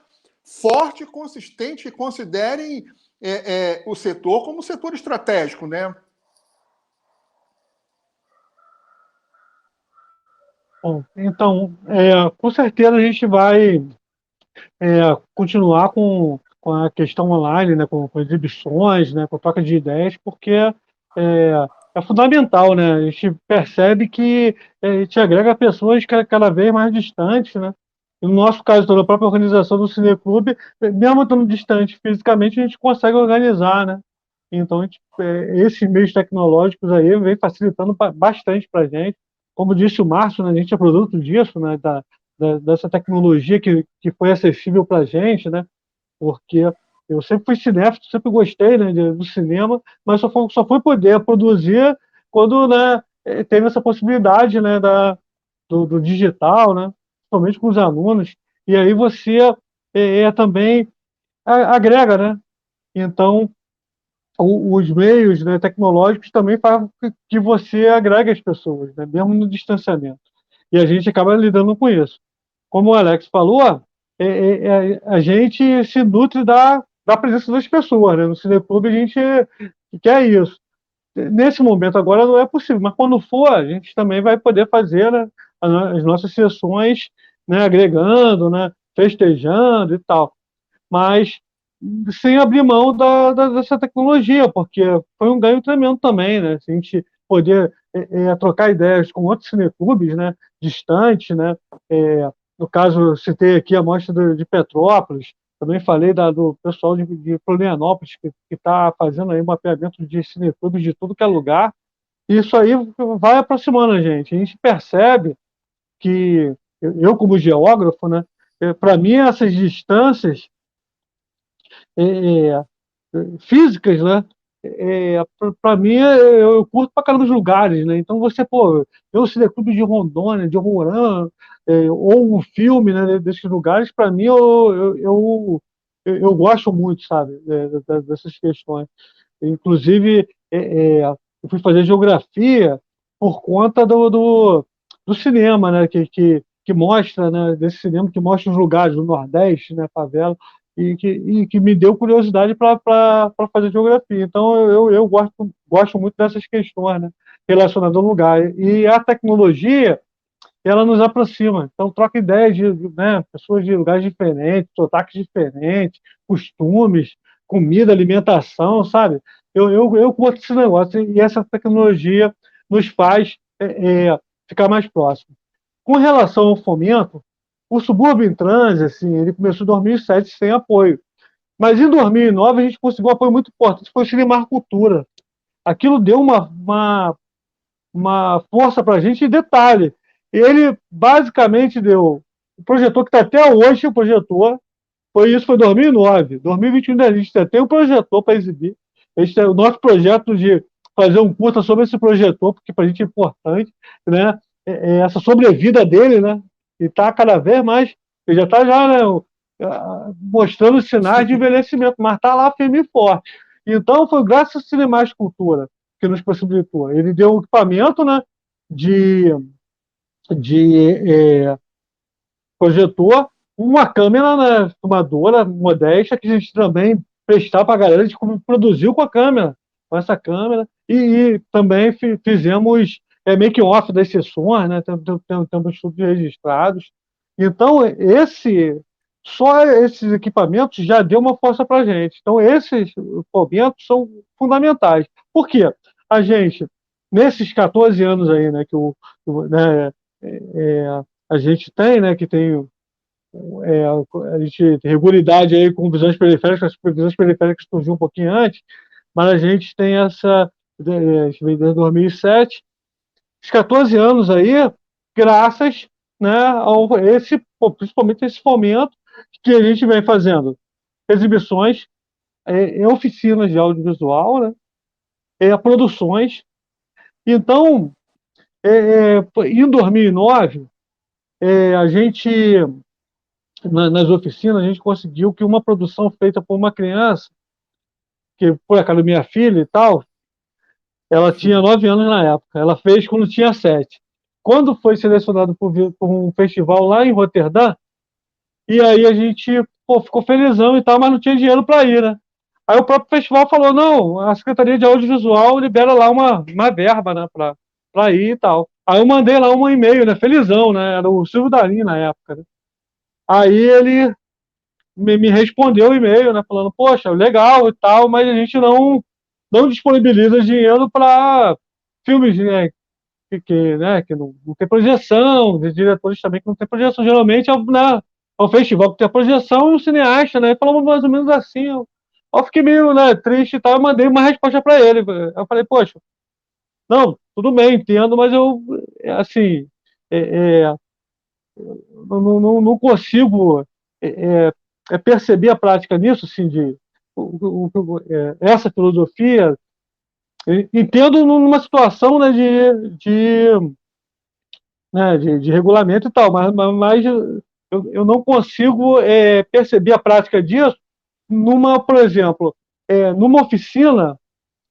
forte e consistente que considerem o setor como um setor estratégico, né? Bom, então, com certeza a gente vai continuar com a questão online, né, com exibições, né, com troca de ideias, porque é fundamental, né? A gente percebe que a gente agrega pessoas cada vez mais distantes, né? E no nosso caso, toda a própria organização do Cineclube, mesmo estando distante fisicamente, a gente consegue organizar, né? Então, esses meios tecnológicos aí vem facilitando bastante para a gente. Como disse o Márcio, né, a gente é produto disso, né, dessa tecnologia que foi acessível para a gente, né? Porque eu sempre fui cinéfilo, sempre gostei, né, do cinema, mas só fui poder produzir quando, né, teve essa possibilidade, né, do digital, né, principalmente com os alunos, e aí você também agrega, né? Então, os meios, né, tecnológicos também fazem que você agregue as pessoas, né, mesmo no distanciamento. E a gente acaba lidando com isso. Como o Alex falou, a gente se nutre da presença das pessoas, né? No Cineclube a gente quer isso. Nesse momento agora não é possível, mas quando for, a gente também vai poder fazer, né, as nossas sessões, né, agregando, né, festejando e tal. Mas sem abrir mão dessa tecnologia, porque foi um ganho tremendo também, né? Se a gente poder trocar ideias com outros cineclubes, né, distantes, né? No caso, eu citei aqui a mostra de Petrópolis, também falei do pessoal de Florianópolis, que está fazendo aí um mapeamento de cineclubes de tudo que é lugar. E isso aí vai aproximando a gente. A gente percebe que, eu como geógrafo, né, para mim essas distâncias é, físicas, né? Para mim, eu curto pra caramba os lugares, né? Então você, pô, ver o Cineclube de Rondônia, de Roraima, ou um filme, né, desses lugares, para mim, eu gosto muito, sabe, dessas questões. Inclusive, eu fui fazer geografia por conta do cinema, né, que mostra, né, desse cinema que mostra os lugares do Nordeste, né, favela, e que me deu curiosidade para fazer geografia. Então, eu gosto muito dessas questões, né, relacionadas ao lugar. E a tecnologia, ela nos aproxima. Então, troca ideias de, né, pessoas de lugares diferentes, sotaques diferentes, costumes, comida, alimentação, sabe? Eu curto esse negócio e essa tecnologia nos faz ficar mais próximo. Com relação ao fomento, o Subúrbio em Transe, assim, ele começou em 2007 sem apoio. Mas em 2009 a gente conseguiu um apoio muito importante, foi o Cinemar Cultura. Aquilo deu uma força para a gente, e detalhe, ele basicamente deu o projetor que está até hoje, o projetor, foi 2009. 2021 a gente tem um projetor para exibir. A gente tem o nosso projeto de fazer um curta sobre esse projetor, porque para a gente é importante, né? Essa sobrevida dele, né? E está cada vez mais, ele já está já, né, mostrando sinais de envelhecimento, mas está lá firme e forte. Então foi graças ao Cinemar Cultura que nos possibilitou. Ele deu um equipamento, né, de projetor, uma câmera, né, filmadora modesta, que a gente também prestar para a galera, a gente produziu com a câmera, com essa câmera, e também fizemos make-off das sessões, né, temos estudos registrados. Então, só esses equipamentos já deu uma força para a gente. Então, esses equipamentos são fundamentais. Por quê? A gente, nesses 14 anos aí, né, né, a gente tem, né, que tem a gente tem regularidade aí com visões periféricas, as visões periféricas surgiu um pouquinho antes, mas a gente tem essa, desde 2007, os 14 anos aí, graças, né, principalmente esse fomento que a gente vem fazendo exibições, oficinas de audiovisual, né, produções. Então, em 2009, a gente nas oficinas, a gente conseguiu que uma produção feita por uma criança, que por acaso minha filha e tal, ela tinha 9 anos na época, ela fez quando tinha 7. Quando foi selecionado por um festival lá em Roterdã, e aí a gente ficou felizão e tal, mas não tinha dinheiro para ir, né? Aí o próprio festival falou, não, a Secretaria de Audiovisual libera lá uma verba, né, para ir e tal. Aí eu mandei lá um e-mail, né? Felizão, né? Era o Silvio Dalim na época, né? Aí ele me respondeu o e-mail, né? Falando, poxa, legal e tal, mas a gente não disponibiliza dinheiro para filmes, né? Né, que não tem projeção, de diretores também que não tem projeção. Geralmente né, é um festival que tem a projeção e o cineasta, né? Falamos mais ou menos assim. Eu fiquei meio, né, triste e tal, eu mandei uma resposta para ele. Eu falei, poxa, não, tudo bem, entendo, mas eu, assim, não consigo perceber a prática nisso, assim, essa filosofia. Entendo numa situação, né, de regulamento e tal, mas eu não consigo perceber a prática disso por exemplo, numa oficina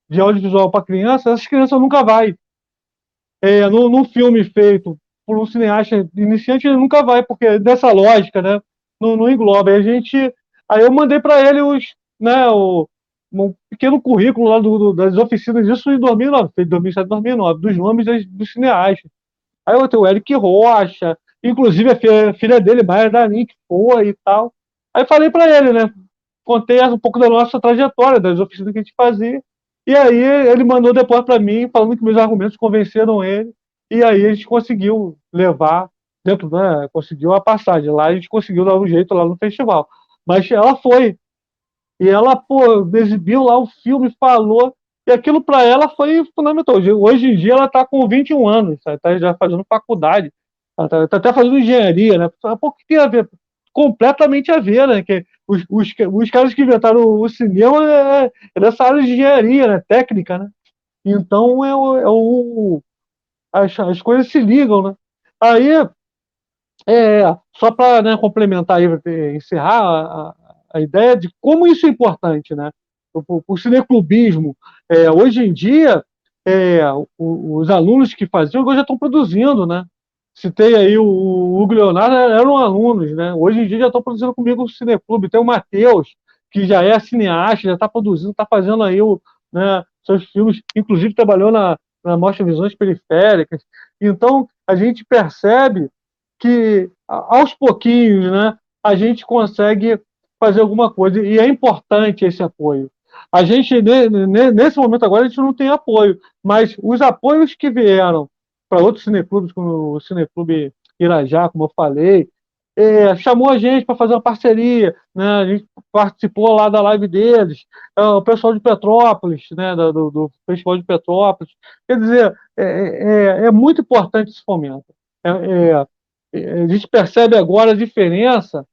de audiovisual para crianças, essas crianças nunca vai. Num filme feito por um cineasta iniciante, ele nunca vai, porque dessa lógica, né, não engloba. Aí eu mandei para ele um pequeno currículo lá das oficinas, isso em 2009, feito 2007, 2009, dos nomes dos cineastas. Aí eu tenho o Eric Rocha, inclusive a filha dele, Maia Danin, que foi e tal. Aí falei para ele, né? Contei um pouco da nossa trajetória, das oficinas que a gente fazia. E aí ele mandou depois para mim, falando que meus argumentos convenceram ele. E aí a gente conseguiu levar dentro, né? Conseguiu a passagem. Lá a gente conseguiu dar um jeito lá no festival. Mas ela foi. E ela, pô, exibiu lá o filme, falou. E aquilo para ela foi fundamental. Hoje em dia ela está com 21 anos, está já fazendo faculdade, ela está até fazendo engenharia, né? Pô, que tem a ver? Completamente a ver, né? Que os caras que inventaram o cinema é dessa área de engenharia, né? Técnica, né? Então as coisas se ligam, né? Aí, só para, né, complementar e encerrar a ideia de como isso é importante, né? O cineclubismo. Hoje em dia, os alunos que faziam agora já estão produzindo, né? Citei aí o Hugo Leonardo, eram alunos, né? Hoje em dia já estão produzindo comigo o Cineclube. Tem o Matheus, que já é cineasta, já está produzindo, está fazendo aí né, seus filmes, inclusive trabalhou na Mostra Visões Periféricas. Então, a gente percebe que, aos pouquinhos, né, a gente consegue fazer alguma coisa, e é importante esse apoio. A gente, nesse momento agora, a gente não tem apoio, mas os apoios que vieram para outros cineclubes, como o Cineclube Irajá, como eu falei, chamou a gente para fazer uma parceria, né? A gente participou lá da live deles, o pessoal de Petrópolis, né? do Festival de Petrópolis. Quer dizer, é muito importante esse fomento. A gente percebe agora a diferença.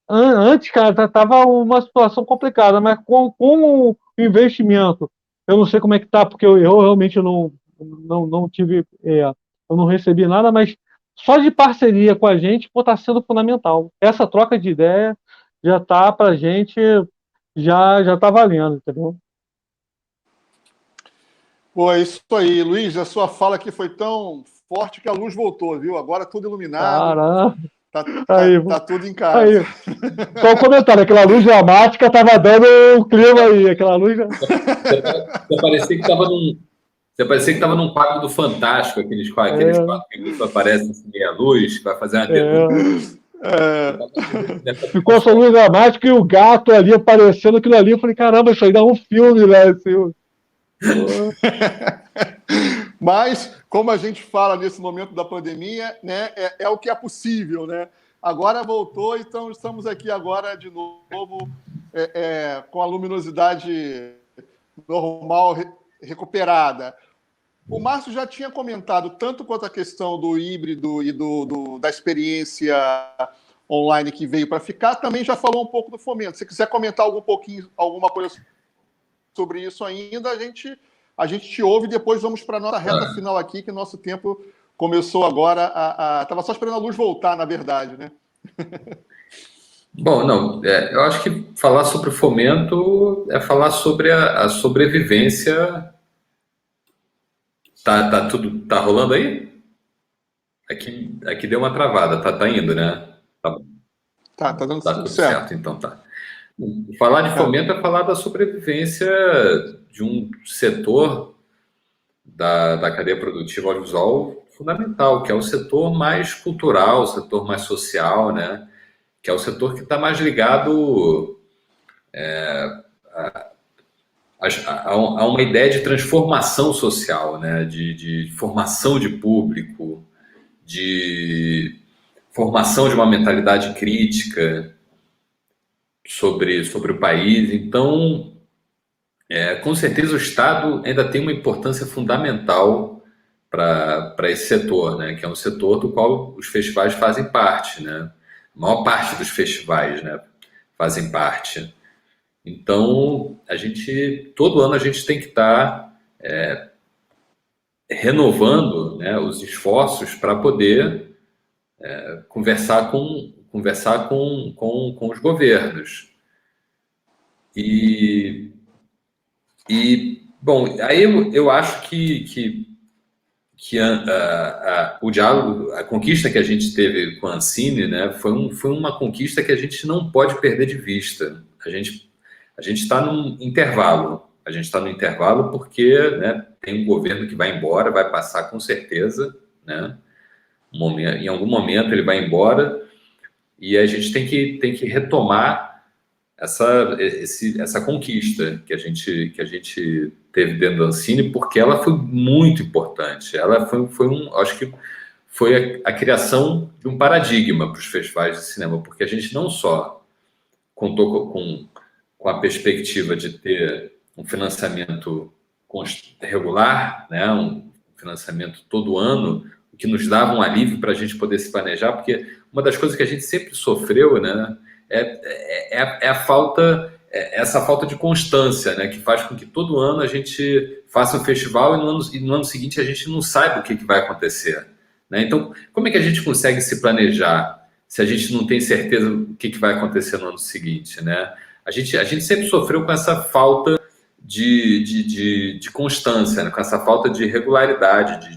Antes, cara, estava uma situação complicada, mas com o investimento, eu não sei como é que está, porque eu realmente não tive, eu não recebi nada, mas só de parceria com a gente está sendo fundamental. Essa troca de ideia já está para a gente, já está valendo, entendeu? Pô, é isso aí, Luiz. A sua fala aqui foi tão forte que a luz voltou, viu? Agora tudo iluminado. Caramba. Tá tudo em casa. Aí, só um comentário, aquela luz dramática estava dando um clima aí, aquela luz. Você parecia que estava num quadro do Fantástico, aqueles quadros que a pessoa aparece assim, meia luz, vai fazer uma denúncia. Ficou essa luz dramática e o gato ali aparecendo, aquilo ali. Eu falei, caramba, isso aí dá um filme, né? Assim. Mas, como a gente fala nesse momento da pandemia, né, é o que é possível, né? Agora voltou, então estamos aqui agora de novo com a luminosidade normal recuperada. O Márcio já tinha comentado tanto quanto a questão do híbrido e da experiência online que veio para ficar, também já falou um pouco do fomento. Se quiser comentar alguma coisa sobre isso ainda, a gente te ouve e depois vamos para a nossa reta final aqui, que o nosso tempo começou agora estava só esperando a luz voltar, na verdade, né? Bom, não, eu acho que falar sobre o fomento é falar sobre a sobrevivência. Tá rolando aí? Aqui deu uma travada, tá indo, né? Tá dando tudo certo, então tá. Falar de fomento é falar da sobrevivência de um setor da cadeia produtiva audiovisual fundamental, que é o setor mais cultural, o setor mais social, né? Que é o setor que está mais ligado a uma ideia de transformação social, né? De formação de público, de formação de uma mentalidade crítica sobre o país. Então, com certeza o Estado ainda tem uma importância fundamental para esse setor, né? Que é um setor do qual os festivais fazem parte, né? A maior parte dos festivais, né, fazem parte. Então, todo ano a gente tem que estar renovando, né, os esforços para poder conversar com os governos. Bom, aí eu acho que o diálogo, a conquista que a gente teve com a Ancine, né, foi uma conquista que a gente não pode perder de vista. A gente está num intervalo. A gente está no intervalo porque, né, tem um governo que vai embora, vai passar com certeza, né? Em algum momento ele vai embora e a gente tem que retomar essa conquista que a gente teve dentro da Ancine, porque ela foi muito importante. Ela acho que foi a criação de um paradigma para os festivais de cinema, porque a gente não só contou com a perspectiva de ter um financiamento regular, né, um financiamento todo ano, o que nos dava um alívio para a gente poder se planejar, porque uma das coisas que a gente sempre sofreu, né, essa falta de constância, né, que faz com que todo ano a gente faça um festival e no ano seguinte a gente não saiba o que vai acontecer, né? Então, como é que a gente consegue se planejar se a gente não tem certeza do que vai acontecer no ano seguinte, né? A gente sempre sofreu com essa falta de constância, né? Com essa falta de regularidade,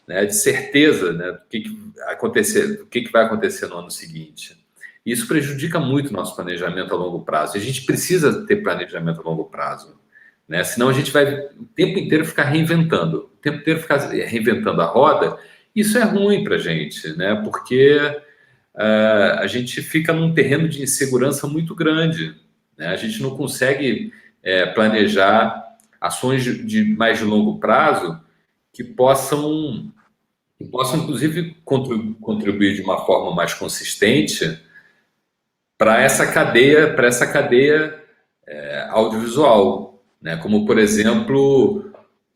né, de certeza, né, do que vai acontecer no ano seguinte. Isso prejudica muito o nosso planejamento a longo prazo. E a gente precisa ter planejamento a longo prazo, né? Senão a gente vai o tempo inteiro ficar reinventando, a roda. Isso é ruim para a gente, né? Porque a gente fica num terreno de insegurança muito grande, né? A gente não consegue planejar ações de mais de longo prazo que possam inclusive contribuir de uma forma mais consistente para essa cadeia audiovisual, né? Como, por exemplo,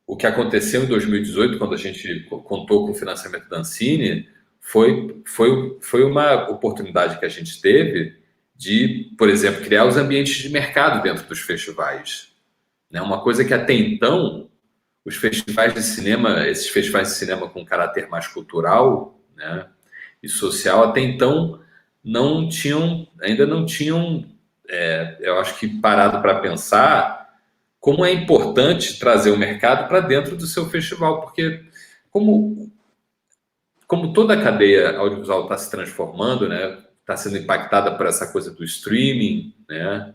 o que aconteceu em 2018, quando a gente contou com o financiamento da Ancine, foi uma oportunidade que a gente teve de, por exemplo, criar os ambientes de mercado dentro dos festivais, né? Uma coisa que até então os festivais de cinema, esses festivais de cinema com caráter mais cultural, né, e social, até então ainda não tinham, eu acho que parado para pensar como é importante trazer o mercado para dentro do seu festival, porque como toda a cadeia audiovisual está se transformando, né, está sendo impactada por essa coisa do streaming, né,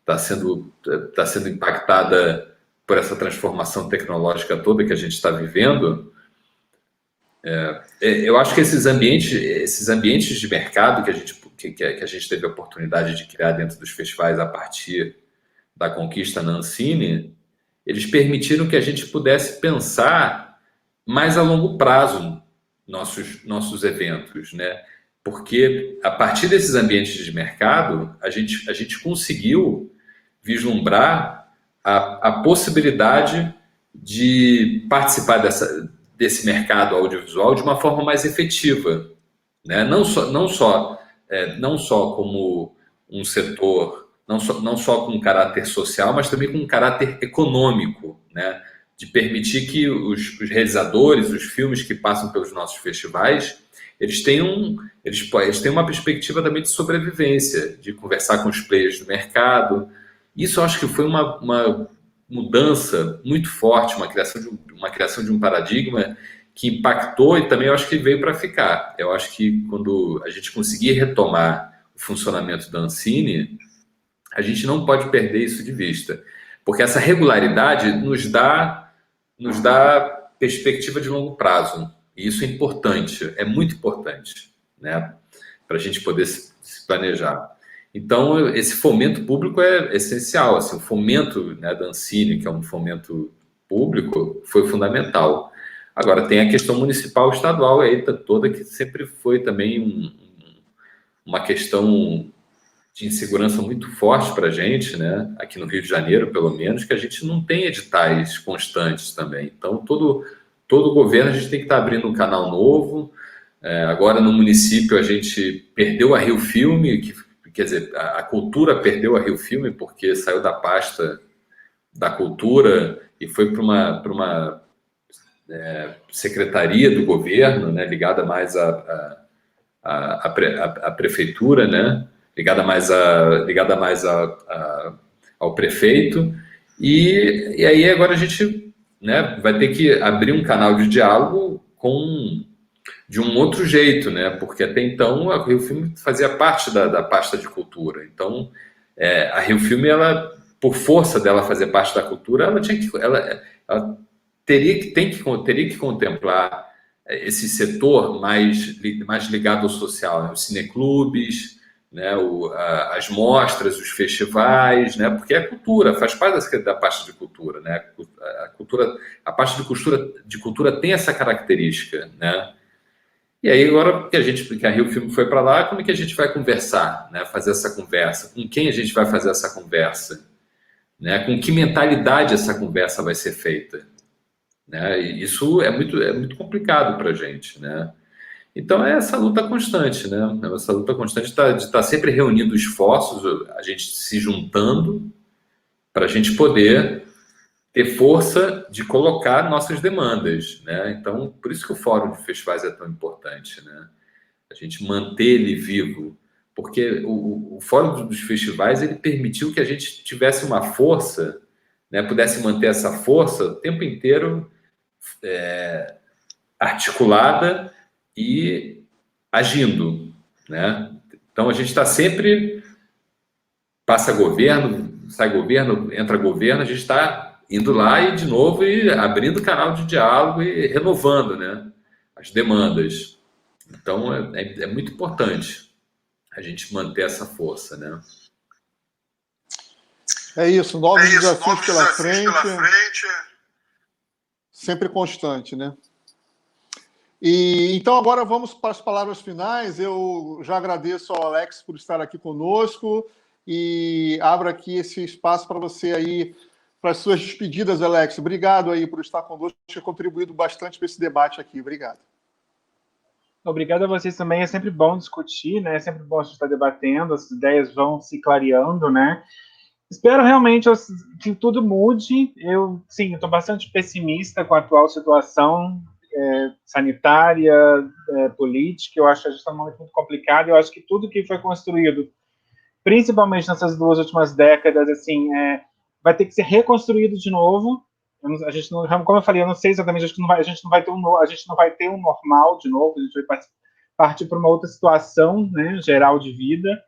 está sendo impactada por essa transformação tecnológica toda que a gente está vivendo. Eu acho que esses ambientes de mercado que a gente teve a oportunidade de criar dentro dos festivais a partir da conquista na Ancine, eles permitiram que a gente pudesse pensar mais a longo prazo nossos eventos, né? Porque a partir desses ambientes de mercado, a gente conseguiu vislumbrar a possibilidade de participar desse mercado audiovisual de uma forma mais efetiva, né? Não só como um setor, não só com caráter social, mas também com caráter econômico, né? De permitir que os realizadores, os filmes que passam pelos nossos festivais, eles tenham uma perspectiva também de sobrevivência, de conversar com os players do mercado. Isso eu acho que foi uma mudança muito forte, uma criação de um paradigma que impactou e também eu acho que veio para ficar. Eu acho que quando a gente conseguir retomar o funcionamento da Ancine, a gente não pode perder isso de vista, porque essa regularidade nos dá perspectiva de longo prazo. E isso é importante, é muito importante, né? Para a gente poder se planejar. Então, esse fomento público é essencial. Assim, o fomento, né, da Ancine, que é um fomento público, foi fundamental. Agora, tem a questão municipal e estadual aí toda, que sempre foi também uma questão de insegurança muito forte para a gente, né? Aqui no Rio de Janeiro, pelo menos, que a gente não tem editais constantes também. Então, todo governo a gente tem que estar abrindo um canal novo. Agora, no município, a gente perdeu a Rio Filme, quer dizer, a cultura perdeu a Rio Filme porque saiu da pasta da cultura e foi para uma secretaria do governo, né, ligada mais à prefeitura, né, ligada mais ao prefeito, e aí agora a gente, né, vai ter que abrir um canal de diálogo de um outro jeito, né, porque até então a Rio Filme fazia parte da pasta de cultura. Então, a Rio Filme, ela, por força dela fazer parte da cultura, ela teria que contemplar esse setor mais ligado ao social, né? Os cineclubes, né? As mostras, os festivais, né? Porque a cultura faz parte da pasta de cultura, né? A pasta de cultura tem essa característica, né? E aí, agora que a Rio Filme foi para lá, como é que a gente vai conversar, né? Fazer essa conversa? Com quem a gente vai fazer essa conversa? Né? Com que mentalidade essa conversa vai ser feita? Né? E isso é muito complicado para a gente, né? Então, é essa luta constante, né? Essa luta constante de estar sempre reunindo esforços, a gente se juntando para a gente poder ter força de colocar nossas demandas, né? Então, por isso que o Fórum de Festivais é tão importante, né? A gente manter ele vivo, porque o Fórum dos Festivais, ele permitiu que a gente tivesse uma força, né? Pudesse manter essa força o tempo inteiro articulada e agindo, né? Então, a gente está sempre, passa governo, sai governo, entra governo, a gente está indo lá e, de novo, e abrindo canal de diálogo e renovando, né, as demandas. Então, é muito importante a gente manter essa força, né? É isso, novos desafios pela frente, sempre constante, né? E então agora vamos para as palavras finais. Eu já agradeço ao Alex por estar aqui conosco e abro aqui esse espaço para você aí, para as suas despedidas, Alex. Obrigado aí por estar conosco, ter contribuído bastante para esse debate aqui. Obrigado. Obrigado a vocês também. É sempre bom discutir, né? É sempre bom a gente estar debatendo, as ideias vão se clareando, né? Espero realmente que tudo mude. Eu, sim, estou bastante pessimista com a atual situação sanitária, política. Eu acho que a gente está num momento muito complicado. Eu acho que tudo que foi construído, principalmente nessas 2 últimas décadas, assim, vai ter que ser reconstruído de novo. A gente não, como eu falei, eu não sei exatamente, a gente não vai ter um normal de novo. A gente vai partir para uma outra situação, né, geral de vida.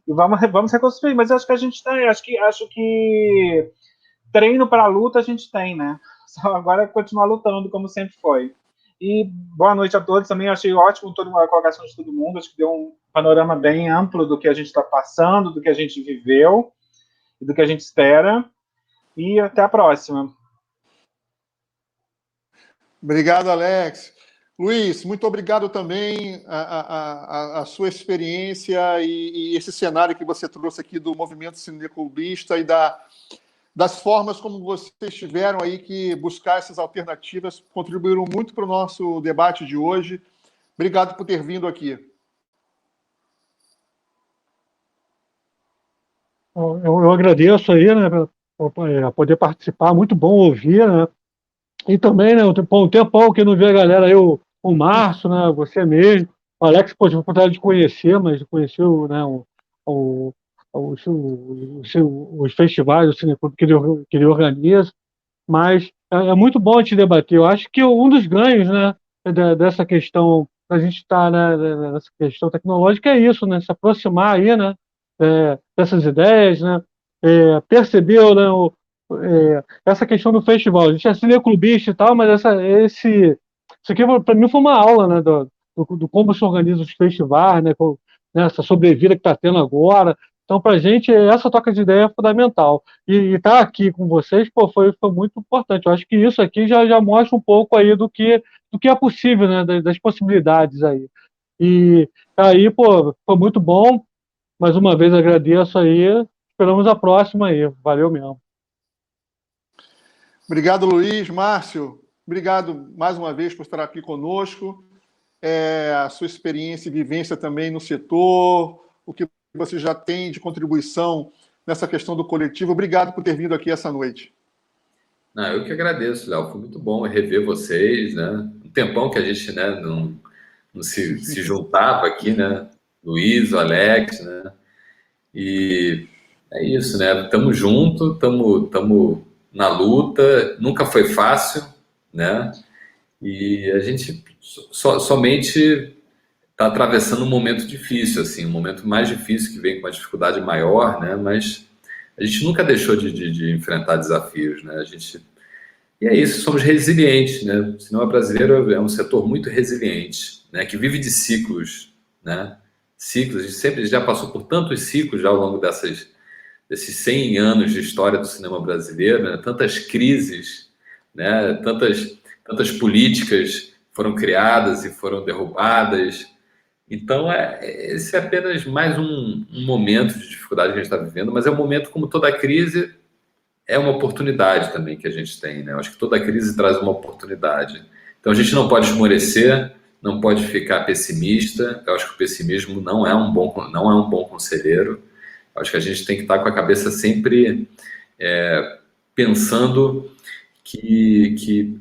E vamos reconstruir, mas eu acho que a gente tem, acho que treino para a luta a gente tem, né? Só agora é continuar lutando como sempre foi. E boa noite a todos também, eu achei ótimo a colocação de todo mundo, acho que deu um panorama bem amplo do que a gente está passando, do que a gente viveu e do que a gente espera. E até a próxima. Obrigado, Alex. Luiz, muito obrigado também a sua experiência e esse cenário que você trouxe aqui do movimento cineclubista e das formas como vocês tiveram aí que buscar essas alternativas, contribuíram muito para o nosso debate de hoje. Obrigado por ter vindo aqui. Eu agradeço aí, né, por poder participar, muito bom ouvir, né? E também, né, um tempão que eu não vi a galera aí, o Márcio, né, você mesmo, o Alex, pô, tive a oportunidade de conhecer, mas conheceu, né, os festivais, o Cineclube que ele organiza, mas é muito bom a gente debater. Eu acho que um dos ganhos, né, dessa questão, a gente estar, né, nessa questão tecnológica é isso, né, se aproximar aí, né, dessas ideias, né, perceber, né, essa questão do festival. A gente é cineclubista e tal, mas isso aqui para mim foi uma aula, né, do como se organiza os festivais, né, essa sobrevida que está tendo agora. Então, para a gente, essa troca de ideia é fundamental. E estar aqui com vocês, pô, foi muito importante. Eu acho que isso aqui já mostra um pouco aí do que é possível, né, das possibilidades aí. E aí, pô, foi muito bom. Mais uma vez agradeço aí. Esperamos a próxima aí. Valeu mesmo. Obrigado, Luiz. Márcio, obrigado mais uma vez por estar aqui conosco. A sua experiência e vivência também no setor, o que você já tem de contribuição nessa questão do coletivo. Obrigado por ter vindo aqui essa noite. Não, eu que agradeço, Léo. Foi muito bom rever vocês, né? Um tempão que a gente, né, não se juntava aqui, né? Luiz, o Alex, né? E é isso, né? Estamos juntos, estamos na luta. Nunca foi fácil, né? E a gente somente está atravessando um momento difícil, assim, um momento mais difícil que vem com uma dificuldade maior, né? Mas a gente nunca deixou de enfrentar desafios, né? E é isso, somos resilientes, né? O cinema brasileiro é um setor muito resiliente, né? Que vive de ciclos, né? Ciclos, a gente sempre já passou por tantos ciclos já ao longo desses 100 anos de história do cinema brasileiro, né? Tantas crises, né? Tantas políticas foram criadas e foram derrubadas. Então, esse é apenas mais um momento de dificuldade que a gente está vivendo, mas é um momento, como toda crise, é uma oportunidade também que a gente tem, né? Eu acho que toda crise traz uma oportunidade. Então, a gente não pode esmorecer, não pode ficar pessimista. Eu acho que o pessimismo não é um bom conselheiro. Eu acho que a gente tem que estar com a cabeça sempre pensando que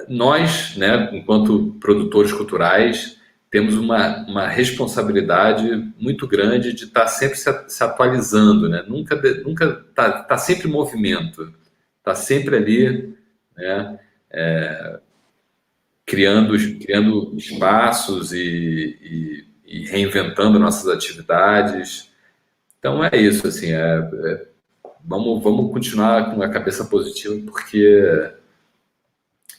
nós, né, enquanto produtores culturais, temos uma responsabilidade muito grande de estar sempre se atualizando, né? Nunca tá sempre em movimento, tá sempre ali, né? Criando espaços e reinventando nossas atividades. Então é isso, assim, vamos continuar com a cabeça positiva, porque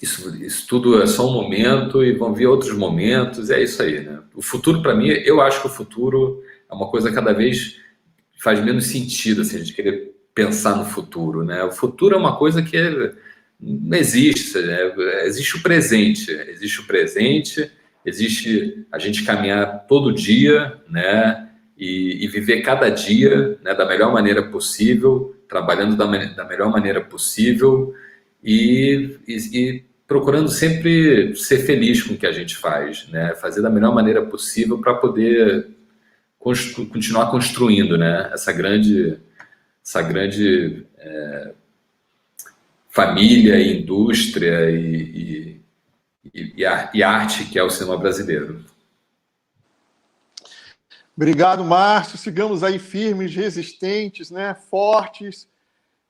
isso tudo é só um momento e vão vir outros momentos, é isso aí, né? O futuro, para mim, eu acho que o futuro é uma coisa cada vez faz menos sentido, assim, a gente querer pensar no futuro, né? O futuro é uma coisa que não existe, né? Existe o presente, existe a gente caminhar todo dia, né? E viver cada dia, né, da melhor maneira possível, trabalhando da melhor maneira possível e procurando sempre ser feliz com o que a gente faz, né? Fazer da melhor maneira possível para poder continuar construindo, né? Essa grande família e indústria e arte que é o cinema brasileiro. Obrigado, Márcio. Sigamos aí firmes, resistentes, né? Fortes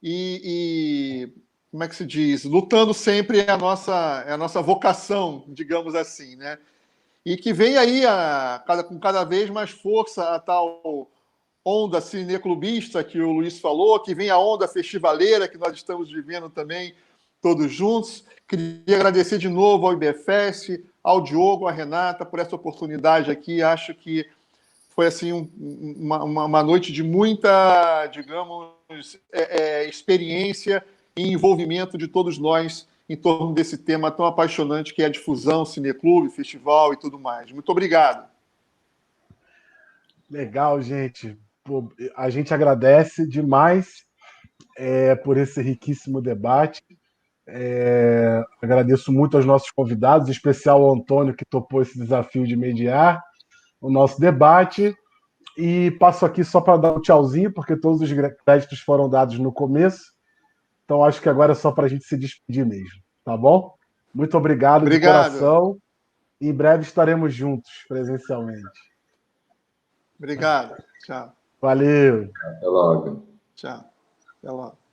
e como é que se diz? Lutando sempre é a nossa vocação, digamos assim, né? E que vem aí com cada vez mais força a tal onda cineclubista que o Luiz falou, que vem a onda festivaleira que nós estamos vivendo também todos juntos. Queria agradecer de novo ao IBFest, ao Diogo, à Renata por essa oportunidade aqui. Acho que foi assim uma noite de muita, digamos, experiência e envolvimento de todos nós em torno desse tema tão apaixonante que é a difusão, cineclube, festival e tudo mais. Muito obrigado. Legal, gente. Pô, a gente agradece demais por esse riquíssimo debate. Agradeço muito aos nossos convidados, em especial ao Antônio, que topou esse desafio de mediar o nosso debate. E passo aqui só para dar um tchauzinho, porque todos os créditos foram dados no começo. Então acho que agora é só para a gente se despedir mesmo, tá bom? Muito obrigado de coração. Em breve estaremos juntos presencialmente. Obrigado. Tchau. Valeu. Até logo. Tchau. Até logo.